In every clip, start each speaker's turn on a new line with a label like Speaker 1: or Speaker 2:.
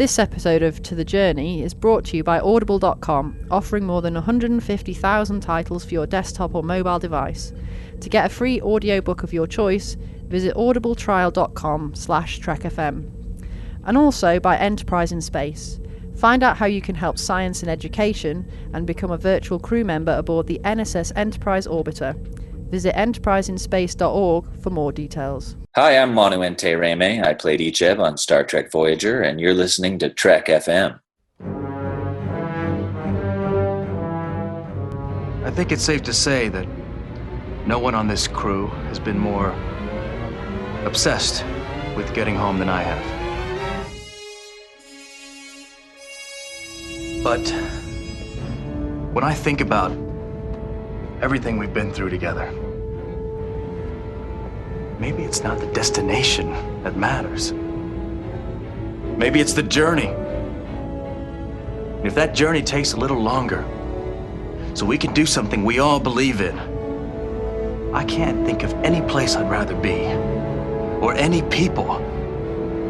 Speaker 1: This episode of To The Journey is brought to you by Audible.com, offering more than 150,000 titles for your desktop or mobile device. To get a free audiobook of your choice, visit audibletrial.com/trekfm. And also by Enterprise in Space. Find out how you can help science and education and become a virtual crew member aboard the NSS Enterprise Orbiter. Visit enterpriseinspace.org for more details.
Speaker 2: Hi, I'm Monuente Reme. I played Icheb on Star Trek Voyager, and you're listening to Trek FM.
Speaker 3: I think it's safe to say that no one on this crew has been more obsessed with getting home than I have. But when I think about everything we've been through together, maybe it's not the destination that matters. Maybe it's the journey. And if that journey takes a little longer, so we can do something we all believe in, I can't think of any place I'd rather be, or any people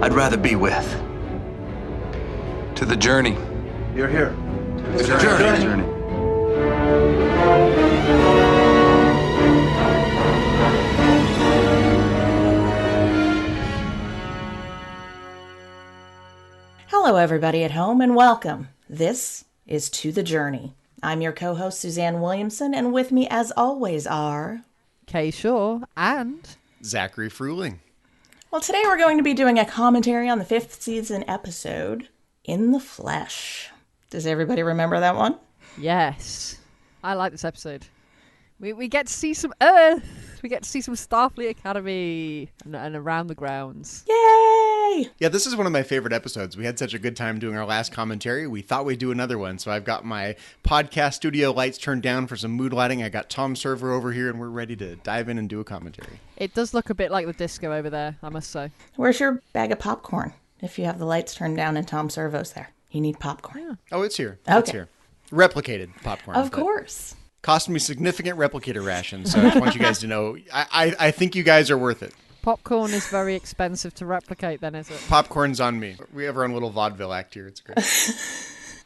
Speaker 3: I'd rather be with.
Speaker 4: To the journey.
Speaker 3: You're here.
Speaker 4: To the journey.
Speaker 5: Hello, everybody at home, and welcome. This is To The Journey. I'm your co-host, Suzanne Williamson, and with me, as always, are...
Speaker 1: Kay Shaw and...
Speaker 6: Zachary Fruling.
Speaker 5: Well, today we're going to be doing a commentary on the 5th season episode, In the Flesh. Does everybody remember that one?
Speaker 1: Yes. I like this episode. We get to see some Earth. We get to see some Starfleet Academy and around the grounds.
Speaker 5: Yay!
Speaker 6: Yeah, this is one of my favorite episodes. We had such a good time doing our last commentary. We thought we'd do another one. So I've got my podcast studio lights turned down for some mood lighting. I got Tom Server over here, and we're ready to dive in and do a commentary.
Speaker 1: It does look a bit like the disco over there, I must say.
Speaker 5: Where's your bag of popcorn? If you have the lights turned down and Tom Servo's there. You need popcorn.
Speaker 1: Yeah.
Speaker 6: Oh, it's here.
Speaker 5: Okay.
Speaker 6: It's here. Replicated popcorn.
Speaker 5: Of course.
Speaker 6: Cost me significant replicator rations, so I just want you guys to know, I think you guys are worth it.
Speaker 1: Popcorn is very expensive to replicate then, is it?
Speaker 6: Popcorn's on me. We have our own little vaudeville act here. It's great.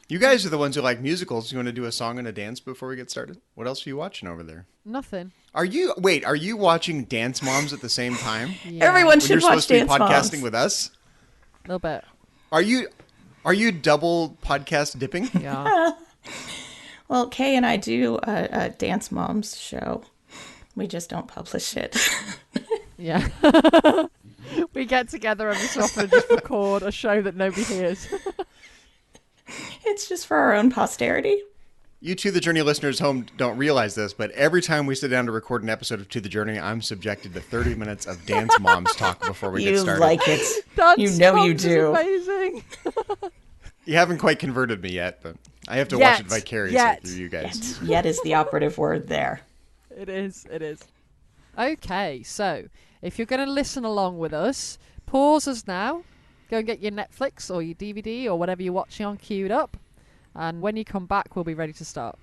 Speaker 6: You guys are the ones who like musicals. You want to do a song and a dance before we get started? What else are you watching over there?
Speaker 1: Nothing.
Speaker 6: Are you watching Dance Moms at the same time?
Speaker 1: Yeah.
Speaker 5: Everyone
Speaker 6: When
Speaker 5: should
Speaker 6: you're
Speaker 5: watch
Speaker 6: supposed to be
Speaker 5: Dance
Speaker 6: podcasting
Speaker 5: Moms.
Speaker 6: with us?
Speaker 1: A little bit.
Speaker 6: Are you double podcast dipping?
Speaker 1: Yeah.
Speaker 5: Well, Kay and I do a Dance Moms show. We just don't publish it.
Speaker 1: Yeah. We get together every so often and just record a show that nobody hears.
Speaker 5: It's just for our own posterity.
Speaker 6: You To The Journey listeners home don't realize this, but every time we sit down to record an episode of To The Journey, I'm subjected to 30 minutes of Dance Moms talk before we get started.
Speaker 5: You like it.
Speaker 1: Dance
Speaker 5: You know you
Speaker 1: Moms is
Speaker 5: do.
Speaker 1: Amazing.
Speaker 6: You haven't quite converted me yet, but I have to watch it vicariously through you guys.
Speaker 5: Yet is the operative word there.
Speaker 1: It is. Okay, so if you're going to listen along with us, pause us now. Go and get your Netflix or your DVD or whatever you're watching on queued up. And when you come back, we'll be ready to start.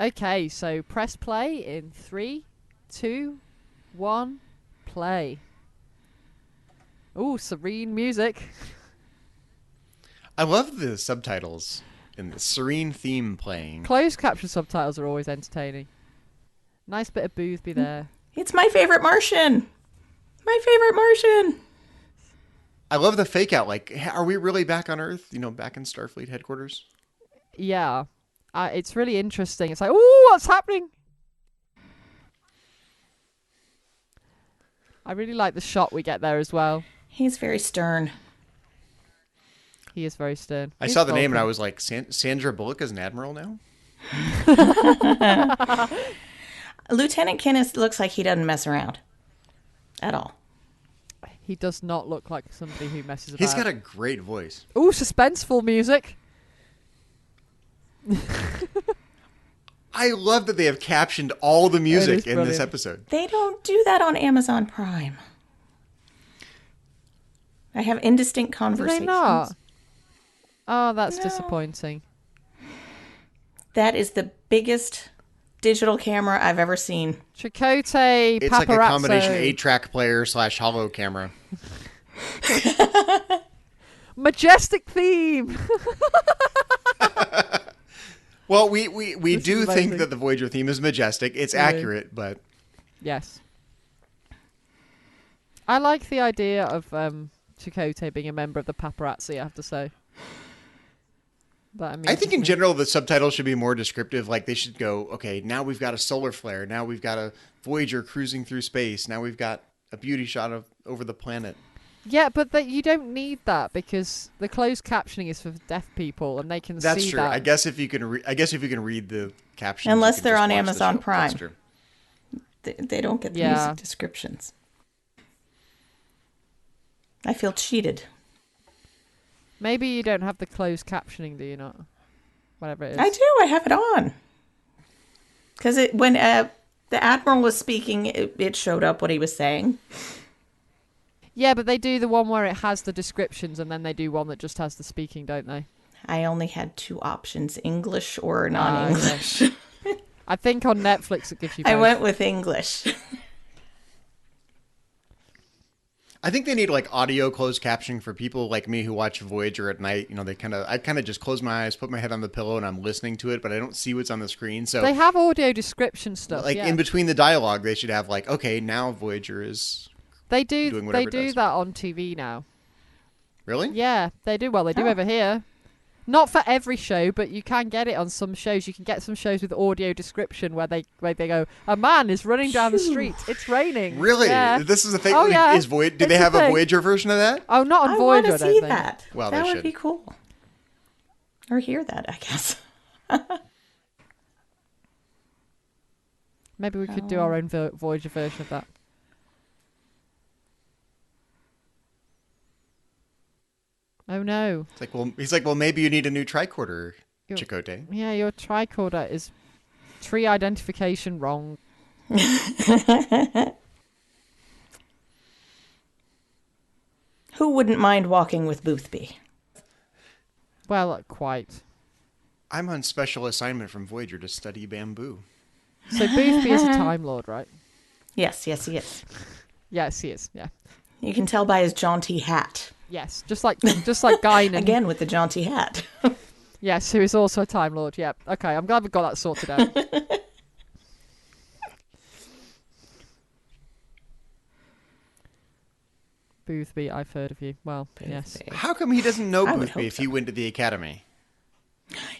Speaker 1: Okay, so press play in 3, 2, 1, play. Ooh, serene music.
Speaker 6: I love the subtitles and the serene theme playing.
Speaker 1: Closed caption subtitles are always entertaining. Nice bit of Boothby there.
Speaker 5: It's my favorite Martian. My favorite Martian.
Speaker 6: I love the fake out. Like, are we really back on Earth? Back in Starfleet headquarters?
Speaker 1: Yeah. It's really interesting. It's like, ooh, what's happening? I really like the shot we get there as well.
Speaker 5: He's very stern.
Speaker 1: He is very stern.
Speaker 6: I saw the name and I was like, Sandra Bullock is an admiral now?
Speaker 5: Lieutenant Kenneth looks like he doesn't mess around. At all.
Speaker 1: He does not look like somebody who messes about.
Speaker 6: He's got a great voice.
Speaker 1: Ooh, suspenseful music.
Speaker 6: I love that they have captioned all the music in this
Speaker 1: brilliant.
Speaker 6: episode.
Speaker 5: They don't do that on Amazon Prime. I have indistinct
Speaker 1: Do
Speaker 5: conversations.
Speaker 1: they not? Oh, that's disappointing.
Speaker 5: That is the biggest digital camera I've ever seen.
Speaker 1: Chakotay'd,
Speaker 6: It's
Speaker 1: paparazzo.
Speaker 6: like a combination 8-track player / holo camera.
Speaker 1: Majestic theme.
Speaker 6: Well, we
Speaker 1: This
Speaker 6: do
Speaker 1: is
Speaker 6: think
Speaker 1: amazing.
Speaker 6: that the Voyager theme is majestic. It's
Speaker 1: Yeah.
Speaker 6: accurate, but
Speaker 1: Yes. I like the idea of Chakotay being a member of the paparazzi, I have to say. That
Speaker 6: I think in
Speaker 1: amuses me.
Speaker 6: general the subtitles should be more descriptive. Like they should go, okay, now we've got a solar flare. Now we've got a Voyager cruising through space. Now we've got a beauty shot of over the planet.
Speaker 1: Yeah, but you don't need that because the closed captioning is for deaf people and they can
Speaker 6: That's
Speaker 1: see
Speaker 6: true.
Speaker 1: that.
Speaker 6: I guess if you can, read the captions,
Speaker 5: Unless
Speaker 6: you can
Speaker 5: they're
Speaker 6: just
Speaker 5: on
Speaker 6: watch the
Speaker 5: Amazon
Speaker 6: show. That's
Speaker 5: Prime.
Speaker 6: true.
Speaker 5: They don't get the
Speaker 1: Yeah.
Speaker 5: music descriptions. I feel cheated.
Speaker 1: Maybe you don't have the closed captioning, do you not? Whatever it is.
Speaker 5: I do. I have it on. Because when the Admiral was speaking, it showed up what he was saying.
Speaker 1: Yeah, but they do the one where it has the descriptions and then they do one that just has the speaking, don't they?
Speaker 5: I only had two options, English or
Speaker 1: okay.
Speaker 5: non-English.
Speaker 1: I think on Netflix it gives you both.
Speaker 5: I went with English.
Speaker 6: I think they need like audio closed captioning for people like me who watch Voyager at night. You know, I kind of just close my eyes, put my head on the pillow, and I'm listening to it, but I don't see what's on the screen. So,
Speaker 1: They have audio description stuff.
Speaker 6: like
Speaker 1: yeah.
Speaker 6: in between the dialogue, they should have like, okay, now Voyager is
Speaker 1: They do.
Speaker 6: doing
Speaker 1: They
Speaker 6: whatever it
Speaker 1: do
Speaker 6: does.
Speaker 1: that on TV now.
Speaker 6: really.
Speaker 1: Yeah, they do. Well, they do
Speaker 5: Oh.
Speaker 1: over here. Not for every show, but you can get it on some shows. You can get some shows with audio description where they go, a man is running down the street. It's raining.
Speaker 6: Really?
Speaker 1: Yeah.
Speaker 6: This is the thing.
Speaker 1: Oh, yeah.
Speaker 6: Do they
Speaker 1: It's a
Speaker 6: have a
Speaker 1: thing.
Speaker 6: Voyager version of that?
Speaker 1: Oh, not on
Speaker 5: I want
Speaker 1: Voyager,
Speaker 5: to
Speaker 1: I don't
Speaker 5: see
Speaker 1: think.
Speaker 5: that.
Speaker 6: Well,
Speaker 5: that
Speaker 6: they
Speaker 5: would
Speaker 6: should.
Speaker 5: be cool. Or hear that, I guess.
Speaker 1: Maybe we could do our own Voyager version of that. Oh no.
Speaker 6: It's like, well, he's like, well, maybe you need a new tricorder,
Speaker 1: Yo-
Speaker 6: Chakotay.
Speaker 1: Yeah, your tricorder is tree identification wrong.
Speaker 5: Who wouldn't mind walking with Boothby?
Speaker 1: Well, quite.
Speaker 6: I'm on special assignment from Voyager to study bamboo.
Speaker 1: So Boothby is a Time Lord, right?
Speaker 5: Yes, he is.
Speaker 1: Yes, he is. Yeah.
Speaker 5: You can tell by his jaunty hat.
Speaker 1: Yes, just like Guinan.
Speaker 5: Again with the jaunty hat.
Speaker 1: Yes, who is also a Time Lord. Yep. Okay, I'm glad we got that sorted out. Boothby, I've heard of you. Well, yes.
Speaker 5: Boothby.
Speaker 6: How come he doesn't know
Speaker 5: I would
Speaker 6: Boothby
Speaker 5: hope
Speaker 6: if he
Speaker 5: so.
Speaker 6: went to the academy?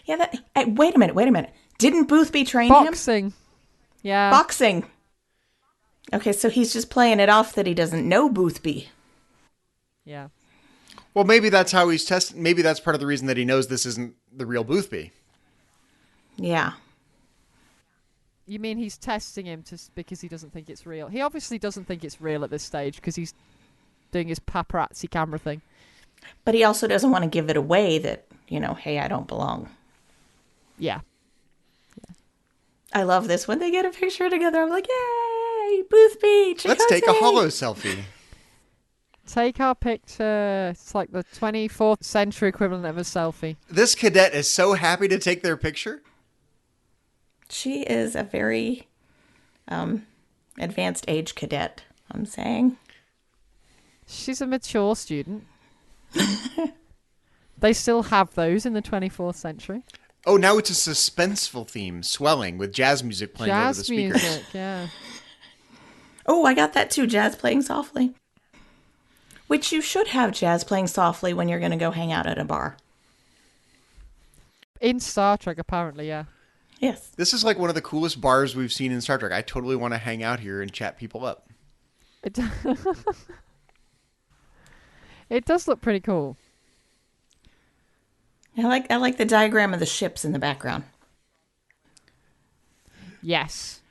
Speaker 5: Yeah, hey, wait a minute. Didn't Boothby train him?
Speaker 1: Boxing. Yeah.
Speaker 5: Boxing. Okay, so he's just playing it off that he doesn't know Boothby.
Speaker 1: Yeah.
Speaker 6: Well, maybe that's how he's testing. Maybe that's part of the reason that he knows this isn't the real Boothby.
Speaker 5: Yeah.
Speaker 1: You mean he's testing him because he doesn't think it's real? He obviously doesn't think it's real at this stage because he's doing his paparazzi camera thing.
Speaker 5: But he also doesn't want to give it away that, hey, I don't belong.
Speaker 1: Yeah.
Speaker 5: I love this. When they get a picture together, I'm like, yay, Boothby, Chakotay.
Speaker 6: Let's take a holo selfie.
Speaker 1: Take our picture. It's like the 24th century equivalent of a selfie.
Speaker 6: This cadet is so happy to take their picture.
Speaker 5: She is a very advanced age cadet, I'm saying.
Speaker 1: She's a mature student. They still have those in the 24th century.
Speaker 6: Oh, now it's a suspenseful theme, swelling, with jazz music playing over the
Speaker 1: Jazz
Speaker 6: speakers.
Speaker 1: music, yeah.
Speaker 5: Oh, I got that too, jazz playing softly. Which you should have jazz playing softly when you're going to go hang out at a bar.
Speaker 1: In Star Trek, apparently, yeah.
Speaker 5: Yes.
Speaker 6: This is like one of the coolest bars we've seen in Star Trek. I totally want to hang out here and chat people up.
Speaker 1: It, it does look pretty cool.
Speaker 5: I like the diagram of the ships in the background.
Speaker 1: Yes.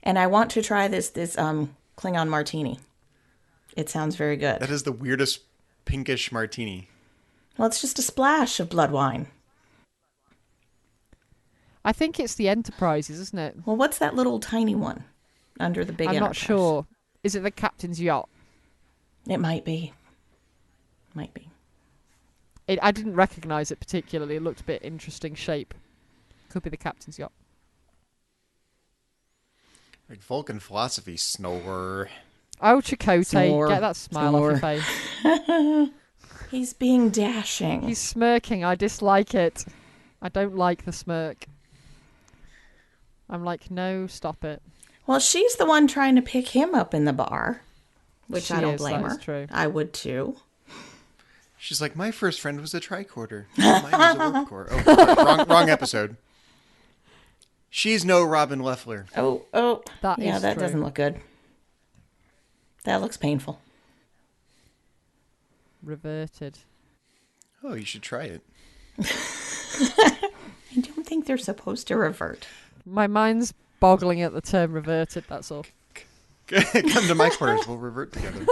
Speaker 5: And I want to try this Klingon martini. It sounds very good.
Speaker 6: That is the weirdest pinkish martini.
Speaker 5: Well, it's just a splash of blood wine.
Speaker 1: I think it's the Enterprises, isn't it?
Speaker 5: Well, what's that little tiny one under the big
Speaker 1: I'm not
Speaker 5: Enterprise?
Speaker 1: sure. Is it the captain's yacht?
Speaker 5: It might be. Might be.
Speaker 1: I didn't recognise it particularly. It looked a bit interesting shape. Could be the captain's yacht.
Speaker 6: Like Vulcan philosophy, snore.
Speaker 1: Oh, Chakotay,
Speaker 5: Snore.
Speaker 1: get that smile off your
Speaker 5: Snore.
Speaker 1: face.
Speaker 5: He's being dashing.
Speaker 1: He's smirking. I dislike it. I don't like the smirk. I'm like, no, stop it.
Speaker 5: Well, she's the one trying to pick him up in the bar, which
Speaker 1: She
Speaker 5: I don't
Speaker 1: is,
Speaker 5: blame
Speaker 1: that
Speaker 5: her.
Speaker 1: is true.
Speaker 5: I would too.
Speaker 6: She's like, my first friend was a tricorder. Mine was a warp core. Oh, wrong episode. She's no Robin Leffler.
Speaker 5: Oh.
Speaker 1: That
Speaker 5: yeah,
Speaker 1: is
Speaker 5: that
Speaker 1: true.
Speaker 5: doesn't look good. That looks painful.
Speaker 1: Reverted.
Speaker 6: Oh, you should try it.
Speaker 5: I don't think they're supposed to revert.
Speaker 1: My mind's boggling at the term reverted, that's all.
Speaker 6: Come to my quarters. We'll revert together.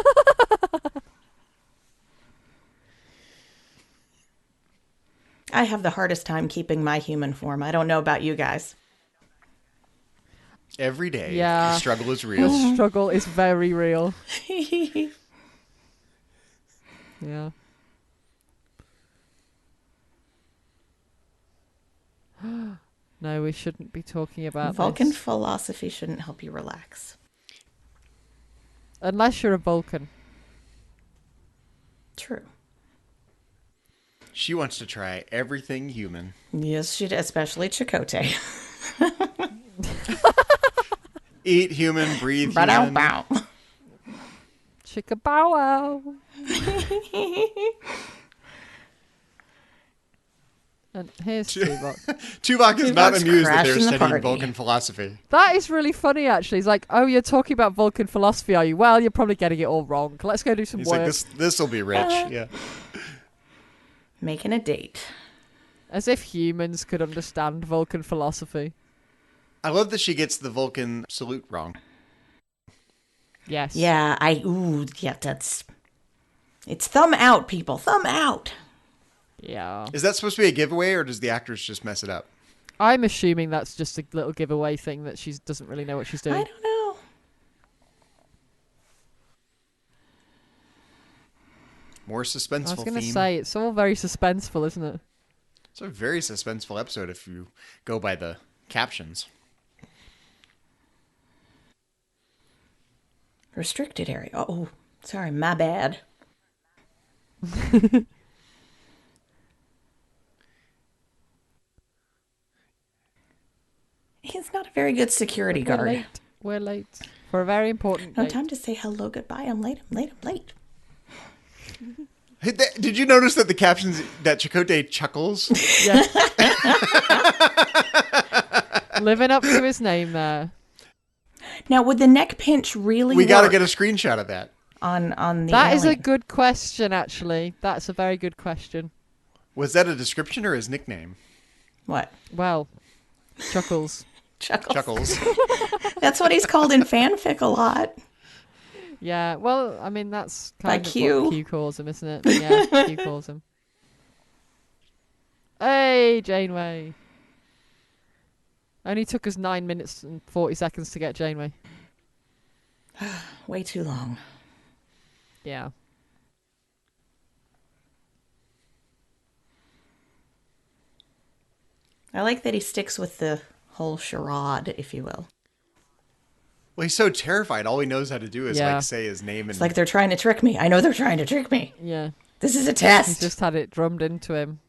Speaker 5: I have the hardest time keeping my human form. I don't know about you guys.
Speaker 6: Every day,
Speaker 1: Yeah.
Speaker 6: the struggle is real.
Speaker 1: The struggle is very real. Yeah. No, we shouldn't be talking about
Speaker 5: Vulcan
Speaker 1: this.
Speaker 5: philosophy shouldn't help you relax.
Speaker 1: Unless you're a Vulcan.
Speaker 5: True.
Speaker 6: She wants to try everything human.
Speaker 5: Yes, she did, especially Chakotay.
Speaker 6: Eat human, breathe
Speaker 5: Bow,
Speaker 6: human.
Speaker 5: bow.
Speaker 1: Chicka bow wow. And here's Tuvok.
Speaker 6: Tuvok is not
Speaker 5: Tuvok's
Speaker 6: amused that they're
Speaker 5: crashing the
Speaker 6: studying
Speaker 5: party.
Speaker 6: Vulcan philosophy.
Speaker 1: That is really funny, actually. He's like, oh, you're talking about Vulcan philosophy, are you? Well, you're probably getting it all wrong. Let's go do some
Speaker 6: He's
Speaker 1: work.
Speaker 6: like, this will be rich. Yeah.
Speaker 5: Making a date.
Speaker 1: As if humans could understand Vulcan philosophy.
Speaker 6: I love that she gets the Vulcan salute wrong.
Speaker 1: Yes.
Speaker 5: Yeah, that's... It's thumb out, people. Thumb out.
Speaker 1: Yeah.
Speaker 6: Is that supposed to be a giveaway, or does the actress just mess it up?
Speaker 1: I'm assuming that's just a little giveaway thing that she doesn't really know what she's doing.
Speaker 5: I don't know.
Speaker 6: More suspenseful
Speaker 1: I was going to
Speaker 6: theme.
Speaker 1: say, it's all very suspenseful, isn't it?
Speaker 6: It's a very suspenseful episode if you go by the captions.
Speaker 5: Restricted area. Oh, sorry, my bad. He's not a very good security
Speaker 1: We're
Speaker 5: guard.
Speaker 1: late. We're late. For a very important
Speaker 5: No
Speaker 1: date.
Speaker 5: time to say hello, goodbye. I'm late. I'm late.
Speaker 6: Hey, did you notice that the captions that Chakotay chuckles?
Speaker 1: Yeah. Living up to his name there.
Speaker 5: Now, would the neck pinch really
Speaker 6: We got to
Speaker 5: work
Speaker 6: get a screenshot of that.
Speaker 5: on the
Speaker 1: That is a
Speaker 5: alien?
Speaker 1: good question, actually. That's a very good question.
Speaker 6: Was that a description or his nickname?
Speaker 5: What?
Speaker 1: Well, Chuckles.
Speaker 5: Chuckles.
Speaker 6: Chuckles.
Speaker 5: That's what he's called in fanfic a lot.
Speaker 1: Yeah, well, I mean, that's
Speaker 5: By
Speaker 1: kind of
Speaker 5: Q.
Speaker 1: what Q calls him, isn't it? Yeah, Q calls him. Hey, Janeway. Only took us 9 minutes and 40 seconds to get Janeway.
Speaker 5: Way too long.
Speaker 1: Yeah.
Speaker 5: I like that he sticks with the whole charade, if you will.
Speaker 6: Well, he's so terrified. All he knows how to do is
Speaker 1: Yeah.
Speaker 6: like say his name.
Speaker 5: It's
Speaker 6: And
Speaker 5: like they're trying to trick me. I know they're trying to trick me.
Speaker 1: Yeah.
Speaker 5: This is a
Speaker 1: He's
Speaker 5: test.
Speaker 1: just had it drummed into him.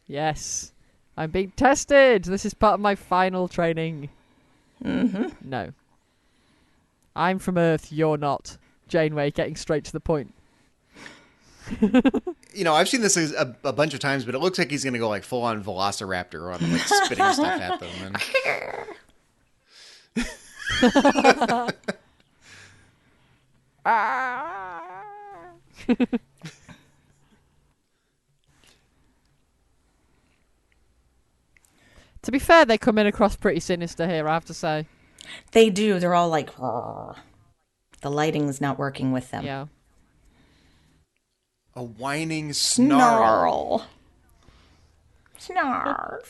Speaker 1: Yes. I'm being tested. This is part of my final training.
Speaker 5: Mm-hmm.
Speaker 1: No. I'm from Earth. You're not. Janeway getting straight to the point.
Speaker 6: you know, I've seen this a bunch of times, but it looks like he's going to go like full on Velociraptor on like spitting stuff at them. And...
Speaker 1: To be fair, they come in across pretty sinister here, I have to say.
Speaker 5: They do. They're all like, "Rrr." The lighting's not working with them.
Speaker 1: Yeah.
Speaker 6: a whining snarl.
Speaker 5: Snarf.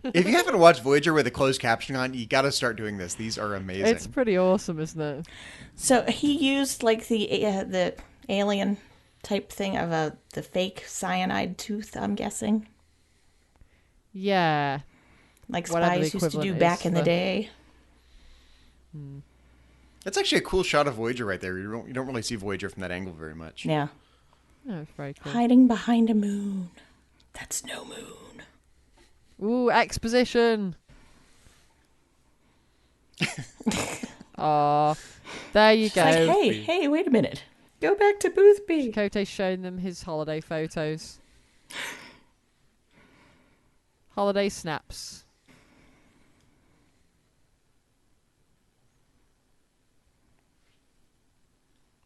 Speaker 6: If you haven't watched Voyager with a closed captioning on, you got to start doing this. These are amazing.
Speaker 1: It's pretty awesome, isn't it?
Speaker 5: So he used like the alien type thing of the fake cyanide tooth, I'm guessing.
Speaker 1: Yeah.
Speaker 5: Like
Speaker 1: Whatever the
Speaker 5: spies used to do
Speaker 1: equivalent
Speaker 5: back
Speaker 1: is
Speaker 5: in the
Speaker 1: for-
Speaker 5: day.
Speaker 6: That's actually a cool shot of Voyager right there. You don't really see Voyager from that angle very much.
Speaker 5: Yeah.
Speaker 1: Oh, it's very cool.
Speaker 5: Hiding behind a moon. That's no moon.
Speaker 1: Ooh, exposition. Aw, there you go.
Speaker 5: It's like, hey, wait a minute. Go back to Booth B.
Speaker 1: Chakotay's showing them his holiday photos. Holiday snaps.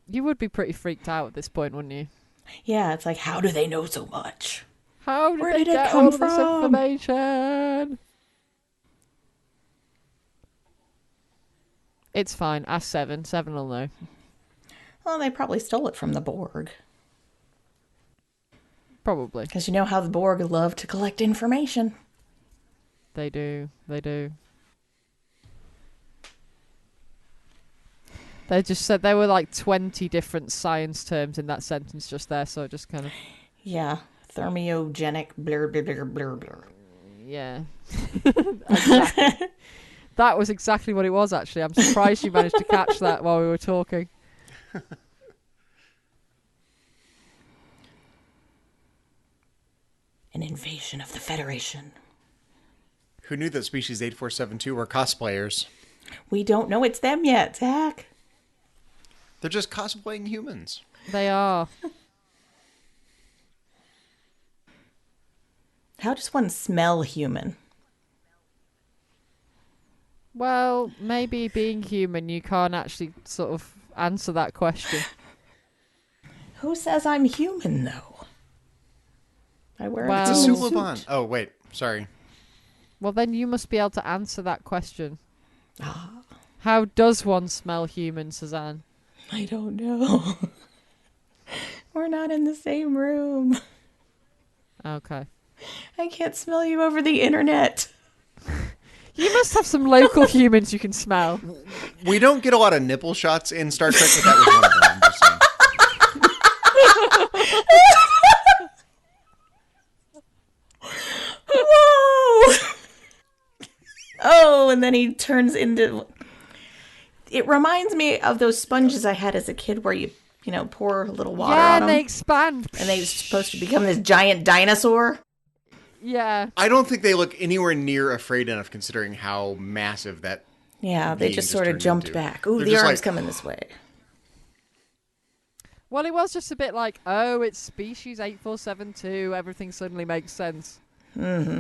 Speaker 1: You would be pretty freaked out at this point, wouldn't you?
Speaker 5: Yeah, it's like, how do they know so much?
Speaker 1: How did
Speaker 5: Where
Speaker 1: they
Speaker 5: did it
Speaker 1: get
Speaker 5: come
Speaker 1: all of this
Speaker 5: from?
Speaker 1: information? It's fine. Ask Seven. Seven will know.
Speaker 5: Well, they probably stole it from the Borg.
Speaker 1: Probably.
Speaker 5: Because you know how the Borg love to collect information.
Speaker 1: They do. They do. They just said there were like 20 different science terms in that sentence just there, so it just kind of...
Speaker 5: Yeah. Thermogenic, blur, blur, blur, blur, blur.
Speaker 1: Yeah. Exactly. That was exactly what it was, actually. I'm surprised you managed to catch that while we were talking.
Speaker 5: An invasion of the Federation.
Speaker 6: Who knew that Species 8472 were cosplayers?
Speaker 5: We don't know it's them yet, Zach.
Speaker 6: They're just cosplaying humans.
Speaker 1: They are.
Speaker 5: How does one smell human?
Speaker 1: Well, maybe being human, you can't actually sort of answer that question.
Speaker 5: Who says I'm human, though? I wear
Speaker 1: Well-
Speaker 5: a
Speaker 6: It's a
Speaker 5: human
Speaker 6: Suliban.
Speaker 5: suit.
Speaker 6: Oh, wait. Sorry.
Speaker 1: Well, then you must be able to answer that question. How does one smell human, Suzanne?
Speaker 5: I don't know. We're not in the same room.
Speaker 1: Okay.
Speaker 5: I can't smell you over the internet.
Speaker 1: You must have some local humans you can smell.
Speaker 6: We don't get a lot of nipple shots in Star Trek, but that was one of them. I'm just saying.
Speaker 5: Whoa! Oh, and then he turns into... It reminds me of those sponges I had as a kid where you pour a little water
Speaker 1: Yeah,
Speaker 5: on
Speaker 1: and
Speaker 5: them.
Speaker 1: they expand.
Speaker 5: And they're supposed to become this giant dinosaur.
Speaker 1: Yeah.
Speaker 6: I don't think they look anywhere near afraid enough considering how massive that...
Speaker 5: Yeah, they
Speaker 6: being
Speaker 5: just
Speaker 6: just
Speaker 5: sort of
Speaker 6: turned
Speaker 5: jumped
Speaker 6: into.
Speaker 5: back. Ooh,
Speaker 6: They're
Speaker 5: the
Speaker 6: just
Speaker 5: arm's
Speaker 6: like-
Speaker 5: coming this way.
Speaker 1: Well, it was just a bit like, oh, it's species 8472. Everything suddenly makes sense.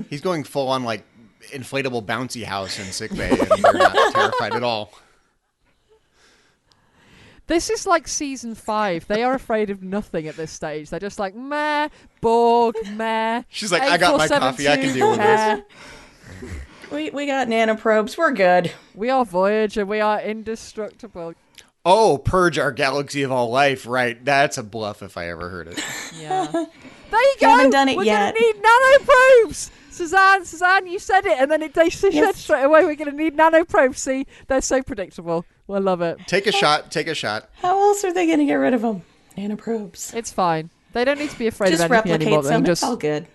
Speaker 6: He's going full on, like, inflatable bouncy house in sickbay, and they're not terrified at all.
Speaker 1: This is like season 5. They are afraid of nothing at this stage. They're just like, meh, Borg, meh.
Speaker 6: She's like, I got my coffee, I can deal with this.
Speaker 5: We got nanoprobes. We're good.
Speaker 1: We are Voyager. We are indestructible.
Speaker 6: Oh, purge our galaxy of all life, right? That's a bluff if I ever heard it.
Speaker 1: Yeah. There you go.
Speaker 5: Haven't done it
Speaker 1: we're
Speaker 5: yet.
Speaker 1: We're going to need nanoprobes. Suzanne, you said it, and then they said
Speaker 5: Yes.
Speaker 1: straight away, we're going to need nanoprobes. See, they're so predictable. I love it.
Speaker 6: Take a shot, take a shot.
Speaker 5: How else are they going to get rid of them? Nanoprobes.
Speaker 1: It's fine. They don't need to be afraid
Speaker 5: Just
Speaker 1: of anything
Speaker 5: replicate
Speaker 1: anymore. They
Speaker 5: some.
Speaker 1: can
Speaker 5: It's
Speaker 1: just
Speaker 5: all good.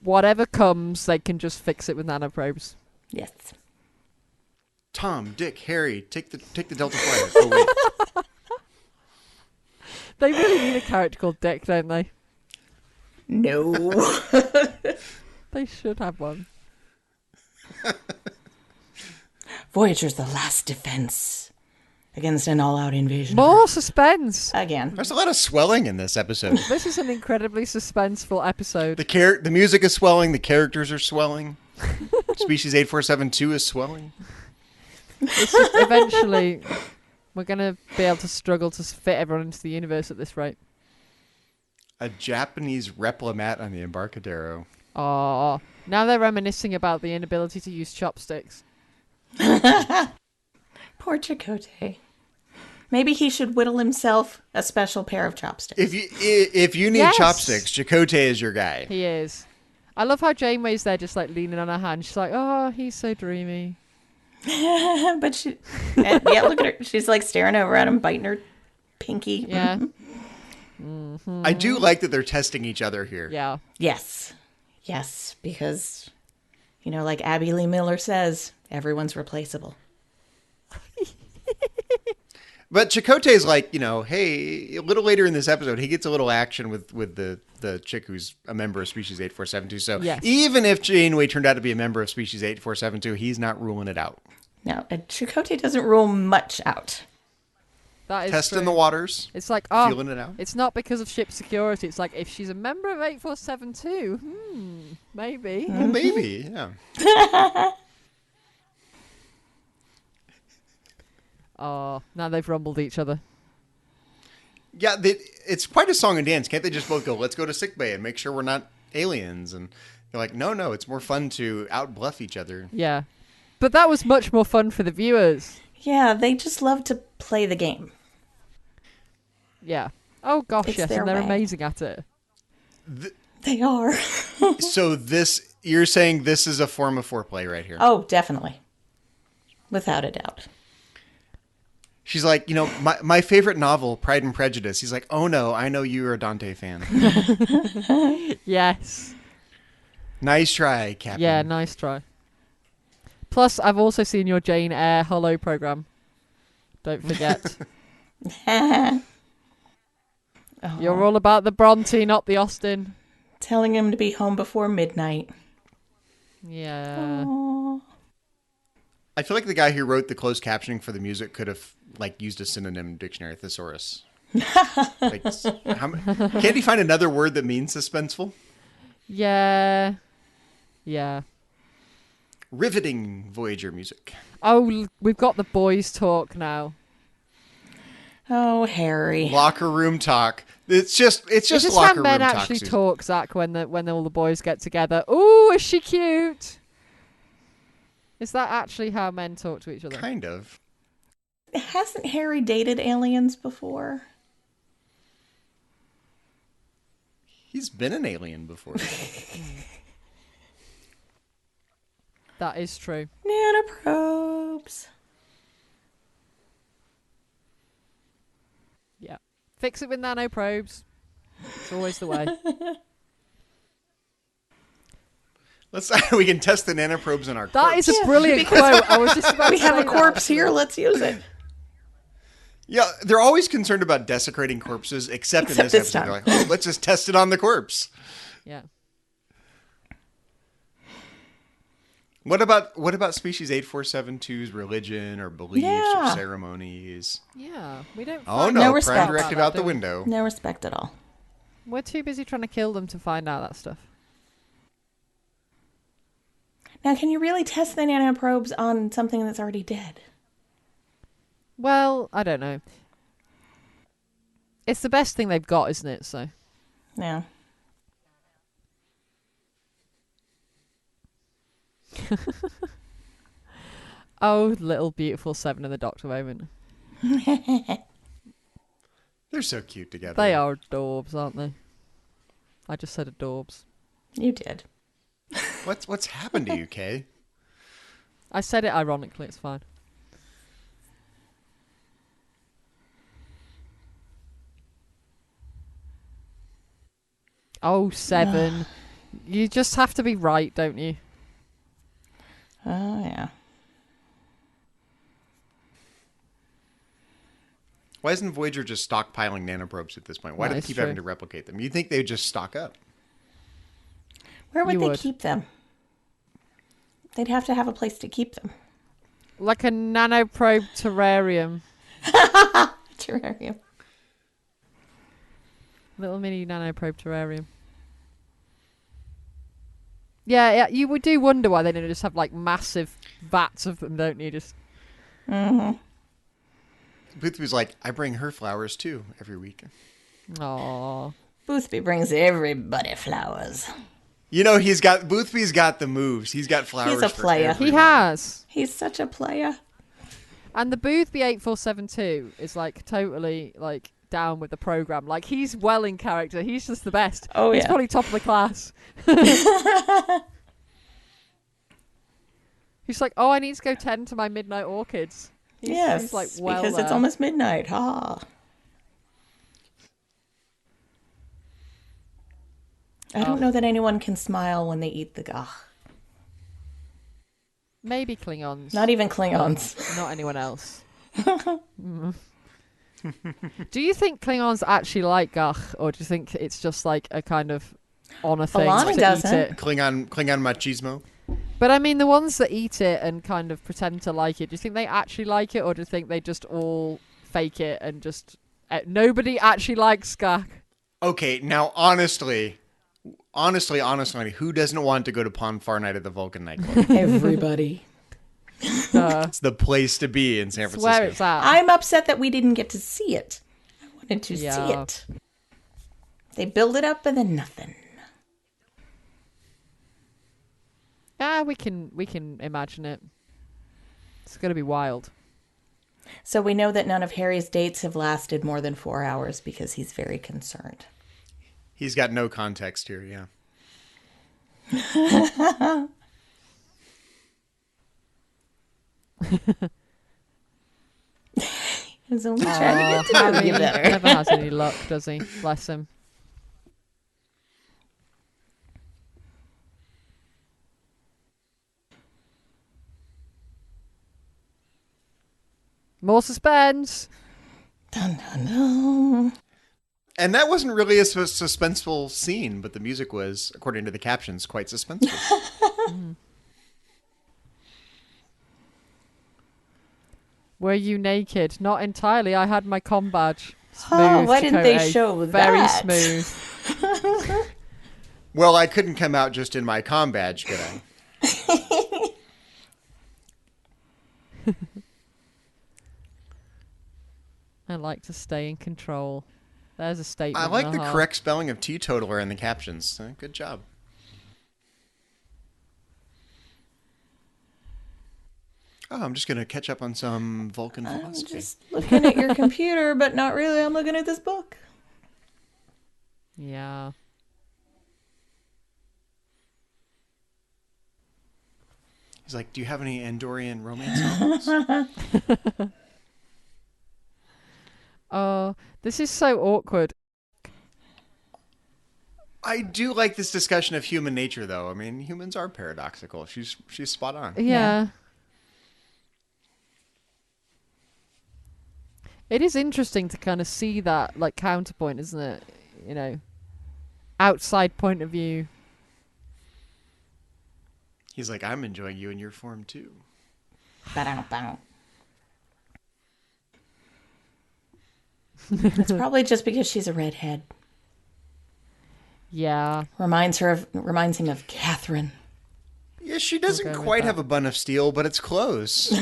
Speaker 1: whatever comes, they can just fix it with nanoprobes.
Speaker 5: Yes.
Speaker 6: Tom, Dick, Harry, take the Delta Flyer. Oh, wait.
Speaker 1: They really need a character called Dick, don't they?
Speaker 5: No.
Speaker 1: They should have one.
Speaker 5: Voyager's the last defense against an all-out invasion.
Speaker 1: More suspense.
Speaker 5: Again.
Speaker 6: There's a lot of swelling in this episode.
Speaker 1: This is an incredibly suspenseful episode.
Speaker 6: The music is swelling, the characters are swelling. Species 8472 is swelling.
Speaker 1: It's just eventually we're going to be able to struggle to fit everyone into the universe at this rate.
Speaker 6: A Japanese replimat on the Embarcadero.
Speaker 1: Oh, now they're reminiscing about the inability to use chopsticks.
Speaker 5: Poor Chakotay. Maybe he should whittle himself a special pair of chopsticks.
Speaker 6: If you need
Speaker 1: Yes.
Speaker 6: chopsticks, Chakotay is your guy.
Speaker 1: He is. I love how Janeway's there just like leaning on her hand. She's like, oh, he's so dreamy.
Speaker 5: But she... yeah, look at her. She's like staring over at him, biting her pinky.
Speaker 1: Yeah.
Speaker 6: I do like that they're testing each other here.
Speaker 1: Yeah.
Speaker 5: Yes. Yes, because, like Abby Lee Miller says, everyone's replaceable.
Speaker 6: But Chakotay's like, hey, a little later in this episode, he gets a little action with the chick who's a member of Species 8472. So
Speaker 1: Yes.
Speaker 6: even if Janeway turned out to be a member of Species 8472, he's not ruling it out.
Speaker 5: No, Chakotay doesn't rule much out.
Speaker 1: That is
Speaker 6: Testing
Speaker 1: true.
Speaker 6: the waters.
Speaker 1: It's like,
Speaker 6: feeling it out.
Speaker 1: It's not because of ship security. It's like, if she's a member of 8472, maybe.
Speaker 6: Well, maybe, yeah.
Speaker 1: Oh, now they've rumbled each other.
Speaker 6: Yeah, it's quite a song and dance. Can't they just both go, let's go to sickbay and make sure we're not aliens? And they're like, no, it's more fun to out-bluff each other.
Speaker 1: Yeah. But that was much more fun for the viewers.
Speaker 5: Yeah, they just love to play the game.
Speaker 1: Yeah. Oh, gosh,
Speaker 5: It's
Speaker 1: yes,
Speaker 5: their
Speaker 1: and they're
Speaker 5: way.
Speaker 1: amazing at it.
Speaker 5: They are.
Speaker 6: So you're saying this is a form of foreplay right here.
Speaker 5: Oh, definitely. Without a doubt.
Speaker 6: She's like, my favorite novel, Pride and Prejudice. He's like, oh no, I know you're a Dante fan.
Speaker 1: Yes.
Speaker 6: Nice try, Captain.
Speaker 1: Yeah, nice try. Plus, I've also seen your Jane Eyre Hello program. Don't forget. You're all about the Bronte, not the Austen.
Speaker 5: Telling him to be home before midnight.
Speaker 1: Yeah.
Speaker 5: Aww.
Speaker 6: I feel like the guy who wrote the closed captioning for the music could have used a synonym dictionary thesaurus. Can't he find another word that means suspenseful?
Speaker 1: Yeah. Yeah.
Speaker 6: Riveting Voyager music.
Speaker 1: Oh, we've got the boys talk now.
Speaker 5: Oh, Harry.
Speaker 6: Locker room talk. It's just
Speaker 1: Is this
Speaker 6: locker
Speaker 1: how
Speaker 6: room
Speaker 1: men
Speaker 6: talk.
Speaker 1: actually
Speaker 6: Susan.
Speaker 1: talk, Zach, when all the boys get together? Ooh, is she cute? Is that actually how men talk to each other?
Speaker 6: Kind of.
Speaker 5: Hasn't Harry dated aliens before?
Speaker 6: He's been an alien before.
Speaker 1: That is true.
Speaker 5: Nanoprobes.
Speaker 1: Yeah. Fix it with nanoprobes. It's always the way.
Speaker 6: We can test the nanoprobes in our
Speaker 1: That
Speaker 6: corpse.
Speaker 1: is a brilliant quote. I was just about
Speaker 5: We
Speaker 1: to
Speaker 5: have
Speaker 1: say
Speaker 5: a corpse
Speaker 1: that.
Speaker 5: here. Let's use it.
Speaker 6: Yeah, they're always concerned about desecrating corpses, except in
Speaker 5: Except
Speaker 6: this
Speaker 5: this
Speaker 6: episode.
Speaker 5: time.
Speaker 6: They're like, let's just test it on the corpse.
Speaker 1: Yeah.
Speaker 6: What about Species 8472's religion or beliefs or
Speaker 5: Yeah.
Speaker 6: ceremonies?
Speaker 1: Yeah. We don't.
Speaker 6: Oh
Speaker 1: find
Speaker 6: no,
Speaker 5: No
Speaker 6: Prime
Speaker 5: respect.
Speaker 6: Directive
Speaker 1: about
Speaker 6: out
Speaker 1: that,
Speaker 6: the
Speaker 1: do we?
Speaker 6: window.
Speaker 5: No respect at all.
Speaker 1: We're too busy trying to kill them to find out that stuff.
Speaker 5: Now, can you really test the nanoprobes on something that's already dead?
Speaker 1: Well, I don't know. It's the best thing they've got, isn't it? So.
Speaker 5: No.
Speaker 1: Oh, little beautiful Seven and the Doctor moment.
Speaker 6: They're so cute together.
Speaker 1: They are adorbs, aren't they? I just said adorbs.
Speaker 5: You did.
Speaker 6: What's happened to you, Kay?
Speaker 1: I said it ironically. It's fine. Oh, Seven. You just have to be right, don't you?
Speaker 5: Oh, yeah.
Speaker 6: Why isn't Voyager just stockpiling nanoprobes at this point? Why do they
Speaker 1: That is
Speaker 6: keep
Speaker 1: true.
Speaker 6: having to replicate them? You'd think they'd just stock up.
Speaker 5: Where would
Speaker 1: You
Speaker 5: they
Speaker 1: would.
Speaker 5: keep them? They'd have to have a place to keep them.
Speaker 1: Like a nanoprobe terrarium.
Speaker 5: Terrarium.
Speaker 1: Little mini nanoprobe terrarium. Yeah, you would do wonder why they don't just have like massive vats of them, don't you? Just
Speaker 5: Mm-hmm.
Speaker 6: Boothby's like, I bring her flowers too every week.
Speaker 1: aww.
Speaker 5: Boothby brings everybody flowers.
Speaker 6: Boothby's got the moves. He's got flowers.
Speaker 5: He's a
Speaker 6: for
Speaker 5: player.
Speaker 6: everyone.
Speaker 1: He has.
Speaker 5: He's such a player.
Speaker 1: And the Boothby 8472 is like totally like down with the program. Like he's well in character. He's just the best.
Speaker 5: Oh,
Speaker 1: He's
Speaker 5: yeah.
Speaker 1: probably top of the class. He's like, oh, I need to go tend to my midnight orchids.
Speaker 5: Yes,
Speaker 1: he's like well
Speaker 5: because it's
Speaker 1: there.
Speaker 5: almost midnight. Ha. I don't know that anyone can smile when they eat the gah.
Speaker 1: Maybe Klingons.
Speaker 5: Not even Klingons.
Speaker 1: Not anyone else. Do you think Klingons actually like gach, or do you think it's just like a kind of honor thing
Speaker 5: Alana
Speaker 1: to
Speaker 5: doesn't.
Speaker 1: eat it?
Speaker 6: Klingon machismo.
Speaker 1: But I mean, the ones that eat it and kind of pretend to like it, do you think they actually like it, or do you think they just all fake it and just nobody actually likes gach?
Speaker 6: Okay, now honestly, who doesn't want to go to Pon Far Night at the Vulcan nightclub?
Speaker 5: Everybody.
Speaker 6: It's the place to be in San
Speaker 1: It's
Speaker 6: Francisco.
Speaker 1: where it's at.
Speaker 5: I'm upset that we didn't get to see it. I wanted to see
Speaker 1: Yeah.
Speaker 5: it. They build it up and then nothing.
Speaker 1: Yeah, we can imagine it. It's gonna be wild.
Speaker 5: So we know that none of Harry's dates have lasted more than 4 hours because he's very concerned.
Speaker 6: He's got no context here, yeah.
Speaker 5: He's only trying to get to know you better.
Speaker 1: Never has any luck, does he? Bless him. More suspense.
Speaker 5: Dun, dun, dun.
Speaker 6: And that wasn't really a suspenseful scene, but the music was, according to the captions, quite suspenseful.
Speaker 1: Were you naked? Not entirely. I had my comm badge. Smooth,
Speaker 5: Oh, why didn't they
Speaker 1: Chakotay.
Speaker 5: show
Speaker 1: Very
Speaker 5: that?
Speaker 1: smooth.
Speaker 6: Well, I couldn't come out just in my comm badge, could I?
Speaker 1: I like to stay in control. There's a statement.
Speaker 6: I like
Speaker 1: and a
Speaker 6: the
Speaker 1: half.
Speaker 6: correct spelling of teetotaler in the captions. Good job. Oh, I'm just going to catch up on some Vulcan
Speaker 5: I'm
Speaker 6: philosophy.
Speaker 5: just looking at your computer, but not really. I'm looking at this book.
Speaker 1: Yeah.
Speaker 6: He's like, do you have any Andorian romance novels?
Speaker 1: Oh, this is so awkward.
Speaker 6: I do like this discussion of human nature, though. I mean, humans are paradoxical. She's spot on.
Speaker 1: Yeah. It is interesting to kind of see that, like, counterpoint, isn't it? You know, outside point of view.
Speaker 6: He's like, I'm enjoying you in your form, too.
Speaker 5: Ba-dow, bow. It's probably just because she's a redhead.
Speaker 1: Yeah.
Speaker 5: Reminds him of Catherine.
Speaker 6: Yeah, she doesn't
Speaker 1: go with
Speaker 6: quite
Speaker 1: that.
Speaker 6: have a bun of steel, but it's close.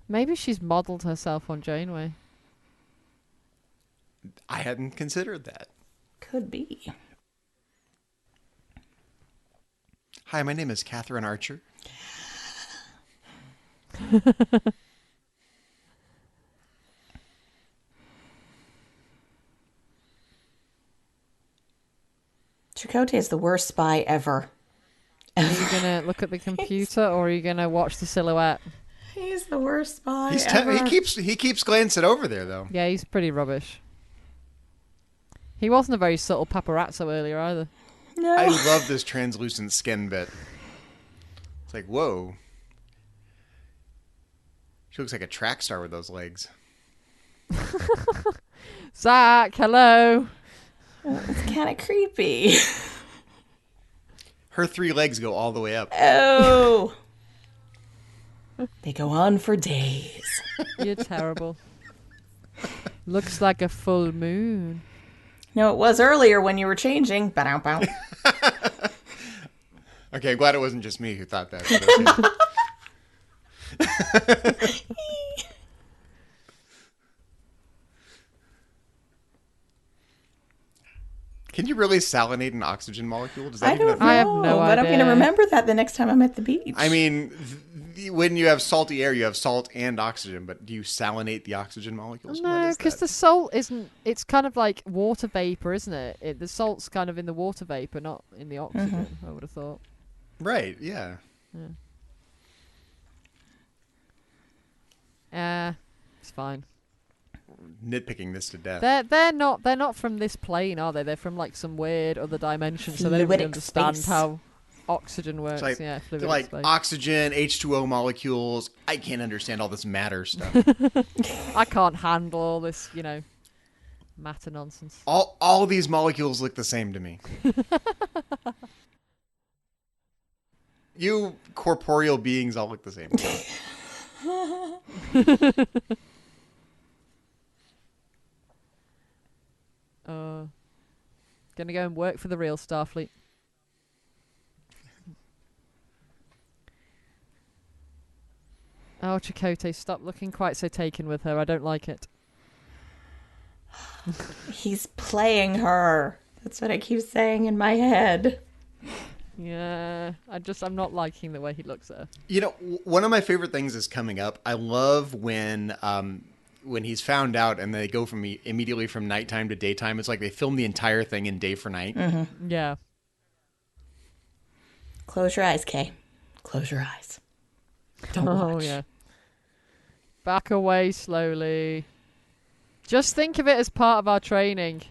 Speaker 1: Maybe she's modelled herself on Janeway.
Speaker 6: I hadn't considered that.
Speaker 5: Could be.
Speaker 6: Hi, my name is Catherine Archer.
Speaker 5: Chakotay is the worst spy ever.
Speaker 1: Are you going to look at the computer or are you going to watch the silhouette?
Speaker 5: He's the worst spy
Speaker 6: He's
Speaker 5: ever.
Speaker 6: he keeps glancing over there, though.
Speaker 1: Yeah, he's pretty rubbish. He wasn't a very subtle paparazzo earlier either.
Speaker 5: No.
Speaker 6: I love this translucent skin bit. It's like, whoa. She looks like a track star with those legs.
Speaker 1: Zach, hello.
Speaker 5: It's kind of creepy.
Speaker 6: Her 3 legs go all the way up.
Speaker 5: Oh. They go on for days.
Speaker 1: You're terrible. Looks like a full moon.
Speaker 5: No, it was earlier when you were changing. Ba-dow, bow.
Speaker 6: Okay, I'm glad it wasn't just me who thought that. But okay. Can you really salinate an oxygen molecule? Does that
Speaker 5: I
Speaker 6: even
Speaker 5: don't know,
Speaker 1: I have no
Speaker 5: but I'm going to
Speaker 1: idea.
Speaker 5: remember that the next time I'm at the beach.
Speaker 6: I mean, when you have salty air, you have salt and oxygen, but do you salinate the oxygen molecules?
Speaker 1: No, because the salt isn't. It's kind of like water vapor, isn't it? The salt's kind of in the water vapor, not in the oxygen. I would have thought.
Speaker 6: Right, yeah.
Speaker 1: It's fine.
Speaker 6: Nitpicking this to death.
Speaker 1: They're not from this plane, are they? They're from like some weird other dimension, so they don't
Speaker 5: Fluidic
Speaker 1: really understand
Speaker 5: space.
Speaker 1: how oxygen works.
Speaker 6: It's like,
Speaker 1: Yeah, fluid
Speaker 6: they're like
Speaker 1: explains.
Speaker 6: oxygen, H2O molecules. I can't understand all this matter stuff.
Speaker 1: I can't handle all this, matter nonsense.
Speaker 6: all these molecules look the same to me. You corporeal beings all look the same.
Speaker 1: Gonna go and work for the real Starfleet. Oh, Chakotay, stop looking quite so taken with her. I don't like it.
Speaker 5: He's playing her. That's what I keep saying in my head.
Speaker 1: Yeah, I'm not liking the way he looks at her.
Speaker 6: One of my favorite things is coming up. I love when he's found out and they go immediately from nighttime to daytime. It's like they film the entire thing in day for night.
Speaker 5: Mm-hmm.
Speaker 1: Yeah.
Speaker 5: Close your eyes, Kay. Close your eyes. Don't watch.
Speaker 1: Yeah. Back away slowly. Just think of it as part of our training.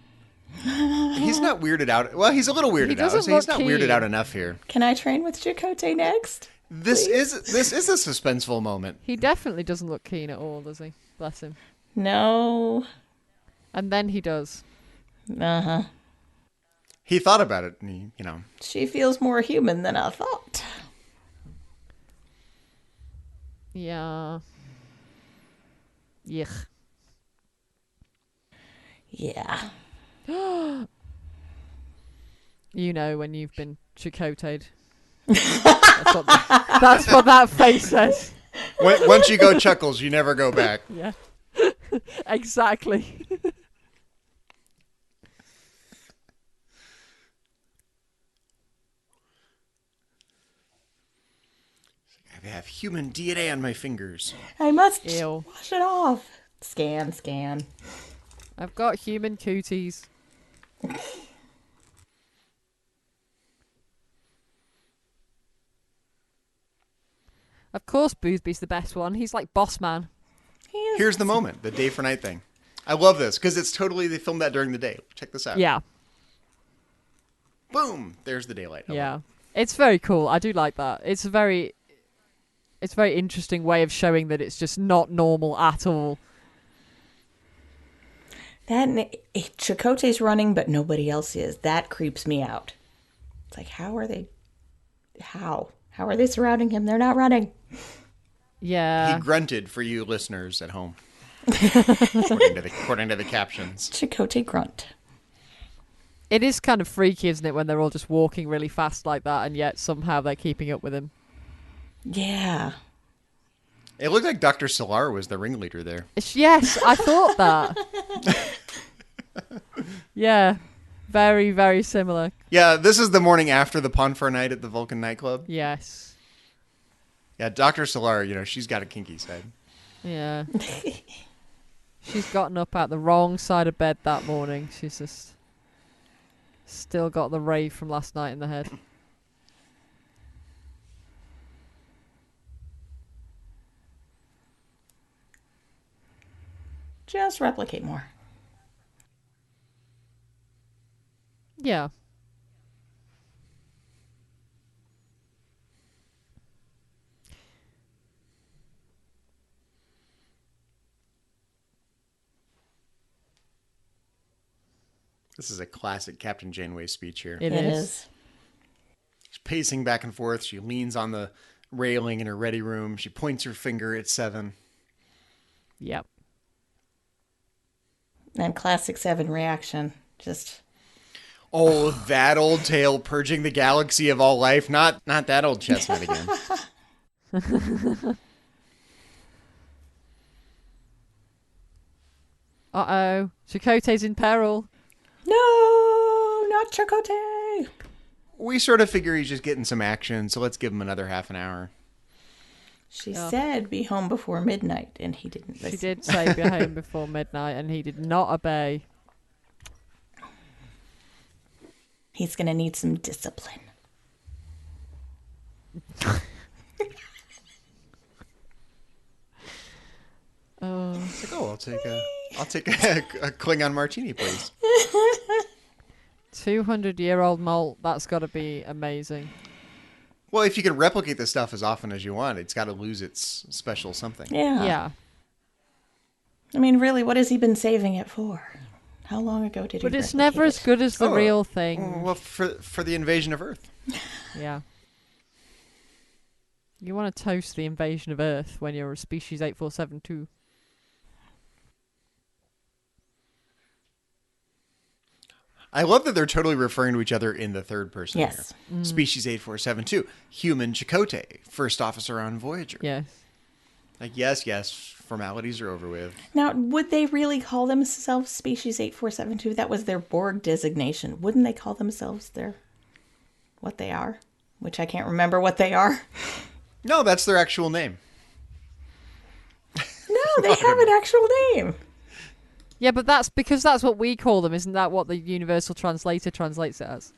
Speaker 6: He's not weirded out. Well, he's a little weirded out.
Speaker 1: doesn't
Speaker 6: So he's
Speaker 1: look
Speaker 6: not weirded
Speaker 1: keen.
Speaker 6: out enough here.
Speaker 5: Can I train with Chakotay next?
Speaker 6: This is a suspenseful moment.
Speaker 1: He definitely doesn't look keen at all, does he? Bless him.
Speaker 5: No.
Speaker 1: And then he does.
Speaker 5: Uh-huh.
Speaker 6: He thought about it, and
Speaker 5: She feels more human than I thought.
Speaker 1: Yeah. Yuck.
Speaker 5: Yeah.
Speaker 1: When you've been Chakotay'd. That's what that face says.
Speaker 6: Once you go Chuckles, you never go back.
Speaker 1: Yeah. Exactly.
Speaker 6: I have human DNA on my fingers.
Speaker 5: I must
Speaker 1: Ew.
Speaker 5: wash it off. Scan.
Speaker 1: I've got human cooties. Of course, Boothby's the best one. He's like boss man.
Speaker 6: Here's the moment, the day for night thing. I love this because they filmed that during the day. Check this out.
Speaker 1: Yeah.
Speaker 6: Boom. There's the daylight.
Speaker 1: Yeah. It's very cool. I do like that. It's a very interesting way of showing that it's just not normal at all.
Speaker 5: Chakotay's running, but nobody else is. That creeps me out. It's like, how are they surrounding him? They're not running.
Speaker 1: Yeah.
Speaker 6: He grunted for you listeners at home. according to the captions.
Speaker 5: Chakotay grunt.
Speaker 1: It is kind of freaky, isn't it, when they're all just walking really fast like that, and yet somehow they're keeping up with him.
Speaker 5: Yeah.
Speaker 6: It looked like Dr. Solar was the ringleader there.
Speaker 1: Yes, I thought that. Yeah. Very, very similar.
Speaker 6: Yeah, this is the morning after the Ponfar night at the Vulcan nightclub.
Speaker 1: Yes.
Speaker 6: Yeah, Dr. Solar, she's got a kinky side.
Speaker 1: Yeah. She's gotten up at the wrong side of bed that morning. She's just still got the rave from last night in the head.
Speaker 5: Just replicate more.
Speaker 1: Yeah.
Speaker 6: This is a classic Captain Janeway speech here.
Speaker 1: It is.
Speaker 6: She's pacing back and forth. She leans on the railing in her ready room. She points her finger at 7.
Speaker 1: Yep.
Speaker 5: And classic 7 reaction. Just...
Speaker 6: Oh, that old tale, purging the galaxy of all life. Not that old chestnut again.
Speaker 1: Uh-oh. Chakotay's in peril.
Speaker 5: No, not Chakotay.
Speaker 6: We sort of figure he's just getting some action, so let's give him another half an hour.
Speaker 5: She said be home before midnight, and he didn't listen.
Speaker 1: She did say be home before midnight, and he did not obey.
Speaker 5: He's going to need some discipline.
Speaker 6: It's like, I'll take a Klingon martini, please.
Speaker 1: 200-year-old malt. That's got to be amazing.
Speaker 6: Well, if you can replicate this stuff as often as you want, it's got to lose its special something.
Speaker 5: Yeah.
Speaker 1: Yeah.
Speaker 5: I mean, really, what has he been saving it for? How long ago did he
Speaker 1: But it's
Speaker 5: replicate
Speaker 1: never as
Speaker 5: it?
Speaker 1: good as the
Speaker 6: Oh,
Speaker 1: real thing.
Speaker 6: Well, for the invasion of Earth.
Speaker 1: Yeah. You want to toast the invasion of Earth when you're a species 8472.
Speaker 6: I love that they're totally referring to each other in the third person.
Speaker 5: Yes.
Speaker 6: Here. Species 8472. Human Chakotay, first officer on Voyager.
Speaker 1: Yes.
Speaker 6: Like, yes, formalities are over with.
Speaker 5: Now, would they really call themselves Species 8472? That was their Borg designation. Wouldn't they call themselves what they are? Which I can't remember what they are.
Speaker 6: No, that's their actual name.
Speaker 5: No, they have an actual name.
Speaker 1: Yeah, but that's because that's what we call them. Isn't that what the universal translator translates it as?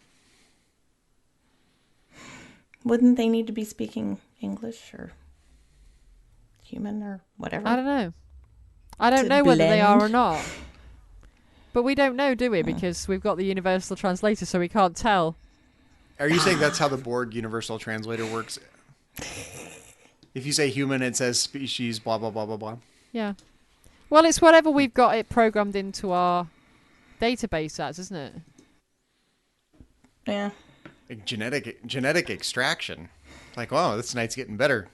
Speaker 5: Wouldn't they need to be speaking English or human or whatever?
Speaker 1: I don't know. I don't
Speaker 5: To
Speaker 1: know whether they are or
Speaker 5: blend.
Speaker 1: not. But we don't know, do we? Because we've got the universal translator, so we can't tell.
Speaker 6: Are you saying that's how the Borg universal translator works? If you say human, it says species, blah, blah, blah, blah, blah.
Speaker 1: Yeah. Well, it's whatever we've got it programmed into our database as, isn't it?
Speaker 5: Yeah.
Speaker 6: Like genetic extraction. Like, oh, this night's getting better.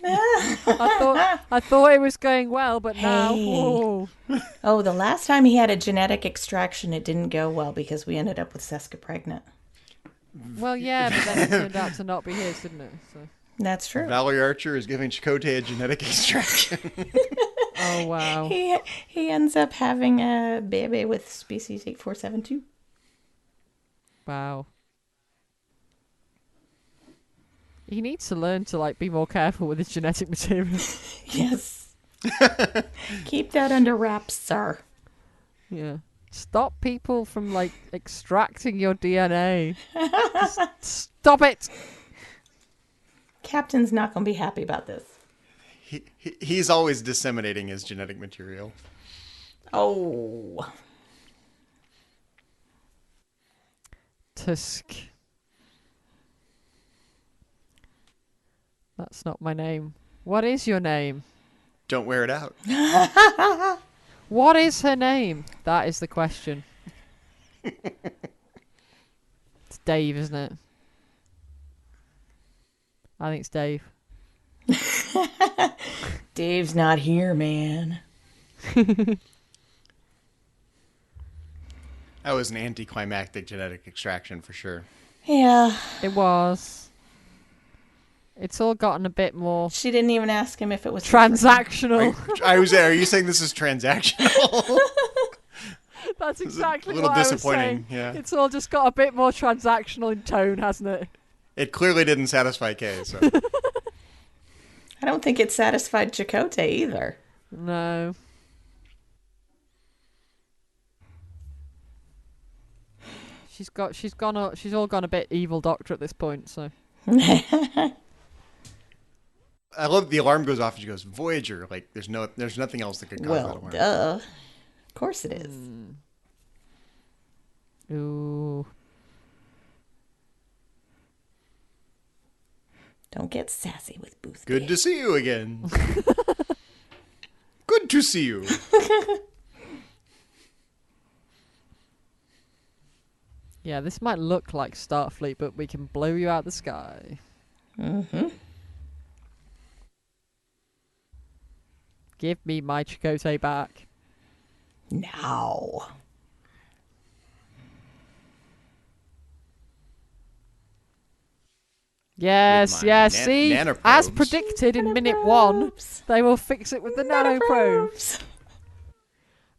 Speaker 1: I thought it was going well, but now...
Speaker 5: Hey.
Speaker 1: Whoa.
Speaker 5: Oh, the last time he had a genetic extraction, it didn't go well because we ended up with Seska pregnant.
Speaker 1: Well, yeah, but then it turned out to not be his, didn't it? So.
Speaker 5: That's true.
Speaker 6: Valerie Archer is giving Chakotay a genetic extraction.
Speaker 1: Oh, wow.
Speaker 5: He ends up having a baby with species 8472.
Speaker 1: Wow. He needs to learn to be more careful with his genetic material.
Speaker 5: Yes. Keep that under wraps, sir.
Speaker 1: Yeah. Stop people from extracting your DNA. Just stop it.
Speaker 5: Captain's not going to be happy about this.
Speaker 6: He's always disseminating his genetic material.
Speaker 5: Oh.
Speaker 1: Tusk. That's not my name. What is your name?
Speaker 6: Don't wear it out.
Speaker 1: What is her name? That is the question. It's Dave, isn't it? I think it's Dave.
Speaker 5: Dave's not here, man.
Speaker 6: That was an anticlimactic genetic extraction for sure.
Speaker 5: Yeah.
Speaker 1: It was. It's all gotten a bit more
Speaker 5: She didn't even ask him if it was
Speaker 1: transactional.
Speaker 6: I was there. Are you saying this is transactional?
Speaker 1: That's exactly
Speaker 6: a little
Speaker 1: what I was
Speaker 6: disappointing,
Speaker 1: saying.
Speaker 6: yeah.
Speaker 1: It's all just got a bit more transactional in tone, hasn't it?
Speaker 6: It clearly didn't satisfy Kay, so.
Speaker 5: I don't think it satisfied Chakotay either.
Speaker 1: No. She's all gone a bit evil doctor at this point, so.
Speaker 6: I love the alarm goes off and she goes, Voyager. Like, there's nothing else that could cause that
Speaker 5: Well,
Speaker 6: alarm.
Speaker 5: duh. Of course it is.
Speaker 1: Ooh.
Speaker 5: Don't get sassy with Boothby.
Speaker 6: Good to see you again. Good to see you.
Speaker 1: Yeah, this might look like Starfleet, but we can blow you out the sky.
Speaker 5: Mm-hmm.
Speaker 1: Give me my Chakotay back.
Speaker 5: Now.
Speaker 1: Yes,
Speaker 6: my
Speaker 1: yes. See,
Speaker 6: nanoprobes.
Speaker 1: as predicted in minute 1,
Speaker 5: Nanoprobes.
Speaker 1: they will fix it with the nanoprobes.
Speaker 5: Nanoprobes.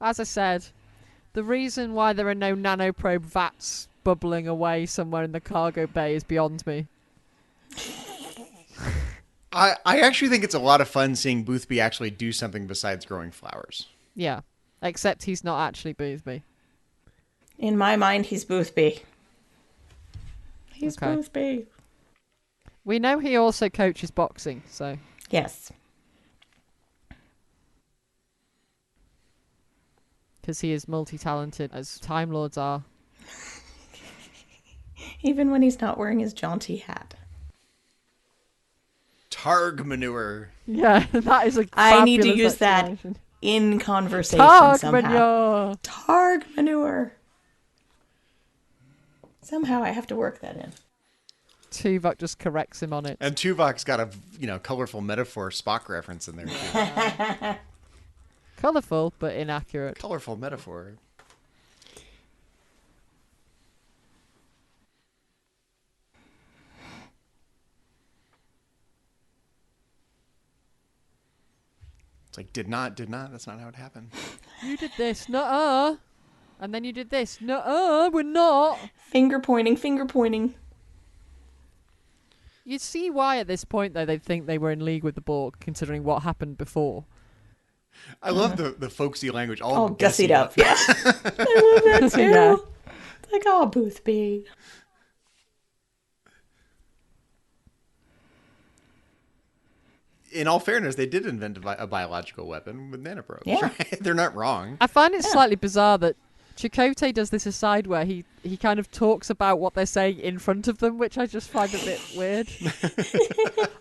Speaker 1: As I said, the reason why there are no nanoprobe vats bubbling away somewhere in the cargo bay is beyond me.
Speaker 6: I actually think it's a lot of fun seeing Boothby actually do something besides growing flowers.
Speaker 1: Yeah, except he's not actually Boothby.
Speaker 5: In my mind, he's Boothby. He's
Speaker 1: Okay.
Speaker 5: Boothby.
Speaker 1: We know he also coaches boxing, so
Speaker 5: Yes.
Speaker 1: because he is multi-talented as Time Lords are.
Speaker 5: Even when he's not wearing his jaunty hat.
Speaker 6: Targ manure.
Speaker 1: Yeah, that is a
Speaker 5: I need to
Speaker 1: fabulous
Speaker 5: use that
Speaker 1: explanation.
Speaker 5: in conversation
Speaker 1: Targ
Speaker 5: somehow.
Speaker 1: manure.
Speaker 5: Targ manure. Somehow I have to work that in.
Speaker 1: Tuvok just corrects him on it.
Speaker 6: And Tuvok's got a colorful metaphor Spock reference in there too.
Speaker 1: Colourful, but inaccurate.
Speaker 6: Colorful metaphor. It's like, did not. That's not how it happened.
Speaker 1: You did this, nuh-uh. And then you did this, nuh-uh, we're not.
Speaker 5: Finger pointing.
Speaker 1: You'd see why at this point, though, they'd think they were in league with the Borg, considering what happened before.
Speaker 6: I love the folksy language.
Speaker 5: All gussied up. Yeah. I love that too.
Speaker 1: Yeah.
Speaker 5: It's like, oh, Boothby.
Speaker 6: In all fairness, they did invent a biological weapon with nanoprobes.
Speaker 5: Yeah.
Speaker 6: Right? They're not wrong.
Speaker 1: I find it slightly bizarre that Chakotay does this aside where he kind of talks about what they're saying in front of them, which I just find a bit weird.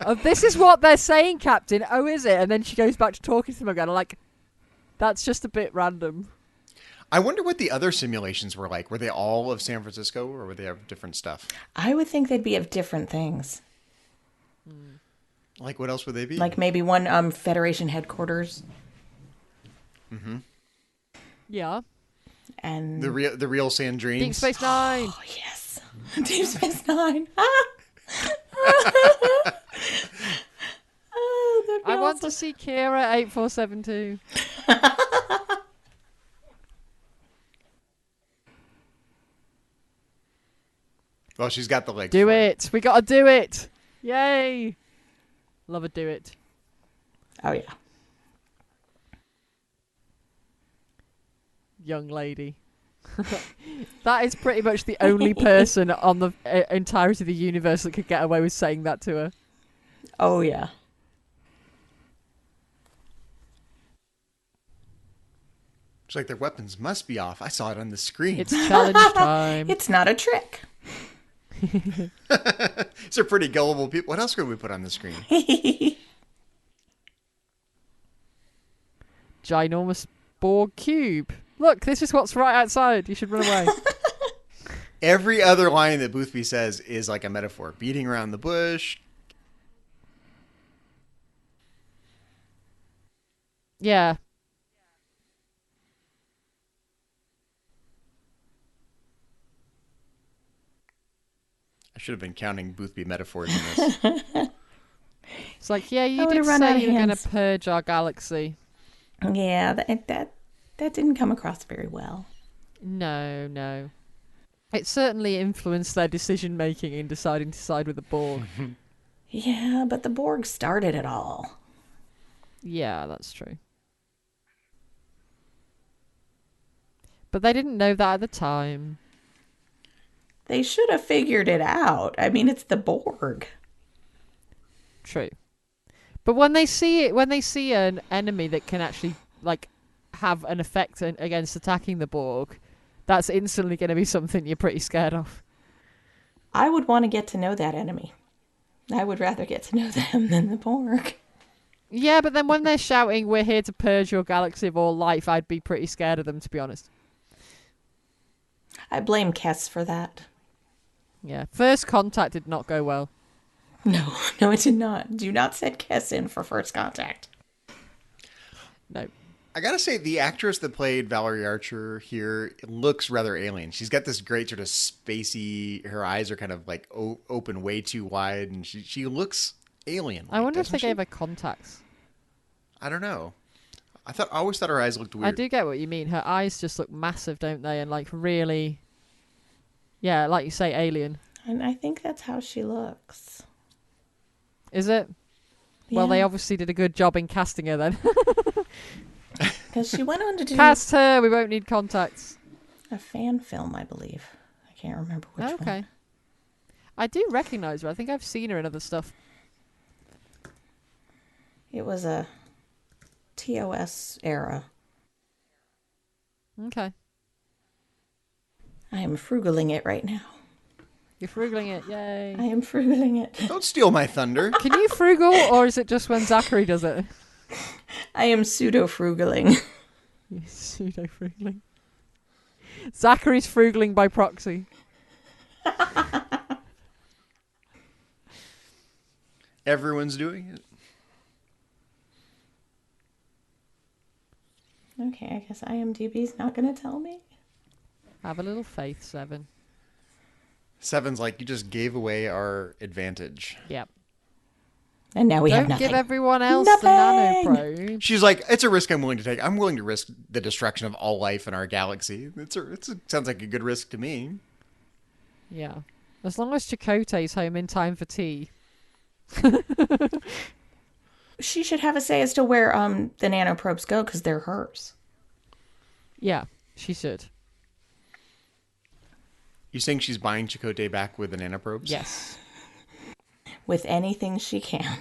Speaker 1: Oh, this is what they're saying, Captain. Oh, is it? And then she goes back to talking to them again. I'm like, that's just a bit random.
Speaker 6: I wonder what the other simulations were like. Were they all of San Francisco, or would they have different stuff?
Speaker 5: I would think they'd be of different things.
Speaker 6: Like, what else would they be?
Speaker 5: Like maybe one Federation headquarters.
Speaker 6: Mm-hmm.
Speaker 1: Yeah.
Speaker 5: And
Speaker 6: The real Sandrines.
Speaker 1: Deep Space Nine.
Speaker 5: Oh, yes. Deep Space Nine. Oh, that'd be
Speaker 1: I want
Speaker 5: awesome.
Speaker 1: to see Kira 8472.
Speaker 6: Well, she's got the legs.
Speaker 1: Do
Speaker 6: for
Speaker 1: it. We gotta do it. Yay. Love a do it.
Speaker 5: Oh, yeah.
Speaker 1: Young lady. That is pretty much the only person on the entirety of the universe that could get away with saying that to her.
Speaker 5: Oh, yeah.
Speaker 6: She's like, their weapons must be off. I saw it on the screen.
Speaker 1: It's challenge time.
Speaker 5: It's not a trick.
Speaker 6: These are pretty gullible people. What else could we put on the screen?
Speaker 1: Ginormous Borg cube. Look, this is what's right outside. You should run away.
Speaker 6: Every other line that Boothby says is like a metaphor. Beating around the bush.
Speaker 1: Yeah.
Speaker 6: I should have been counting Boothby metaphors in this.
Speaker 1: It's like, yeah,
Speaker 5: I
Speaker 1: you
Speaker 5: would've
Speaker 1: did
Speaker 5: run out
Speaker 1: say
Speaker 5: of
Speaker 1: you were going to
Speaker 5: hands.
Speaker 1: purge our galaxy.
Speaker 5: Yeah, that didn't come across very well.
Speaker 1: No. It certainly influenced their decision making in deciding to side with the Borg.
Speaker 5: Yeah, but the Borg started it all.
Speaker 1: Yeah, that's true. But they didn't know that at the time.
Speaker 5: They should have figured it out. I mean, it's the Borg.
Speaker 1: True. But when they see an enemy that can actually like have an effect against attacking the Borg, that's instantly going to be something you're pretty scared of.
Speaker 5: I would want to get to know that enemy. I would rather get to know them than the Borg.
Speaker 1: Yeah, but then when they're shouting, "We're here to purge your galaxy of all life," I'd be pretty scared of them, to be honest.
Speaker 5: I blame Kess for that.
Speaker 1: Yeah, First Contact did not go well.
Speaker 5: No, it did not. Do not set Kess in for First Contact.
Speaker 1: No.
Speaker 6: I gotta say, the actress that played Valerie Archer here looks rather alien. She's got this great sort of spacey. Her eyes are kind of like open way too wide, and she looks alien.
Speaker 1: I wonder if they gave her contacts.
Speaker 6: I don't know. I always thought her eyes looked weird.
Speaker 1: I do get what you mean. Her eyes just look massive, don't they? And like really, yeah, like you say, alien.
Speaker 5: And I think that's how she looks.
Speaker 1: Is it? Well, they
Speaker 5: Yeah.
Speaker 1: obviously did a good job in casting her then.
Speaker 5: Because she went on to do
Speaker 1: Cast her. We won't need contacts.
Speaker 5: a fan film, I believe. I can't remember which
Speaker 1: Okay.
Speaker 5: one.
Speaker 1: I do recognise her. I think I've seen her in other stuff.
Speaker 5: It was a TOS era.
Speaker 1: Okay.
Speaker 5: I am frugaling it right now.
Speaker 1: You're frugling it. Yay.
Speaker 5: I am frugaling it.
Speaker 6: Don't steal my thunder.
Speaker 1: Can you frugal, or is it just when Zachary does it?
Speaker 5: I am pseudo-frugaling.
Speaker 1: You pseudo-frugling. Zachary's frugling by proxy.
Speaker 6: Everyone's doing it.
Speaker 5: Okay, I guess IMDb's not going to tell me.
Speaker 1: Have a little faith, Seven.
Speaker 6: Seven's like, you just gave away our advantage.
Speaker 1: Yep.
Speaker 5: And now we have
Speaker 1: Don't
Speaker 5: nothing.
Speaker 1: give everyone else
Speaker 5: Nothing!
Speaker 1: the nano probe.
Speaker 6: She's like, it's a risk I'm willing to take. I'm willing to risk the destruction of all life in our galaxy. Sounds like a good risk to me.
Speaker 1: Yeah. As long as Chakotay's home in time for tea.
Speaker 5: She should have a say as to where the nanoprobes go, because they're hers.
Speaker 1: Yeah, she should.
Speaker 6: You saying she's buying Chakotay back with the nanoprobes?
Speaker 1: Yes.
Speaker 5: With anything she can.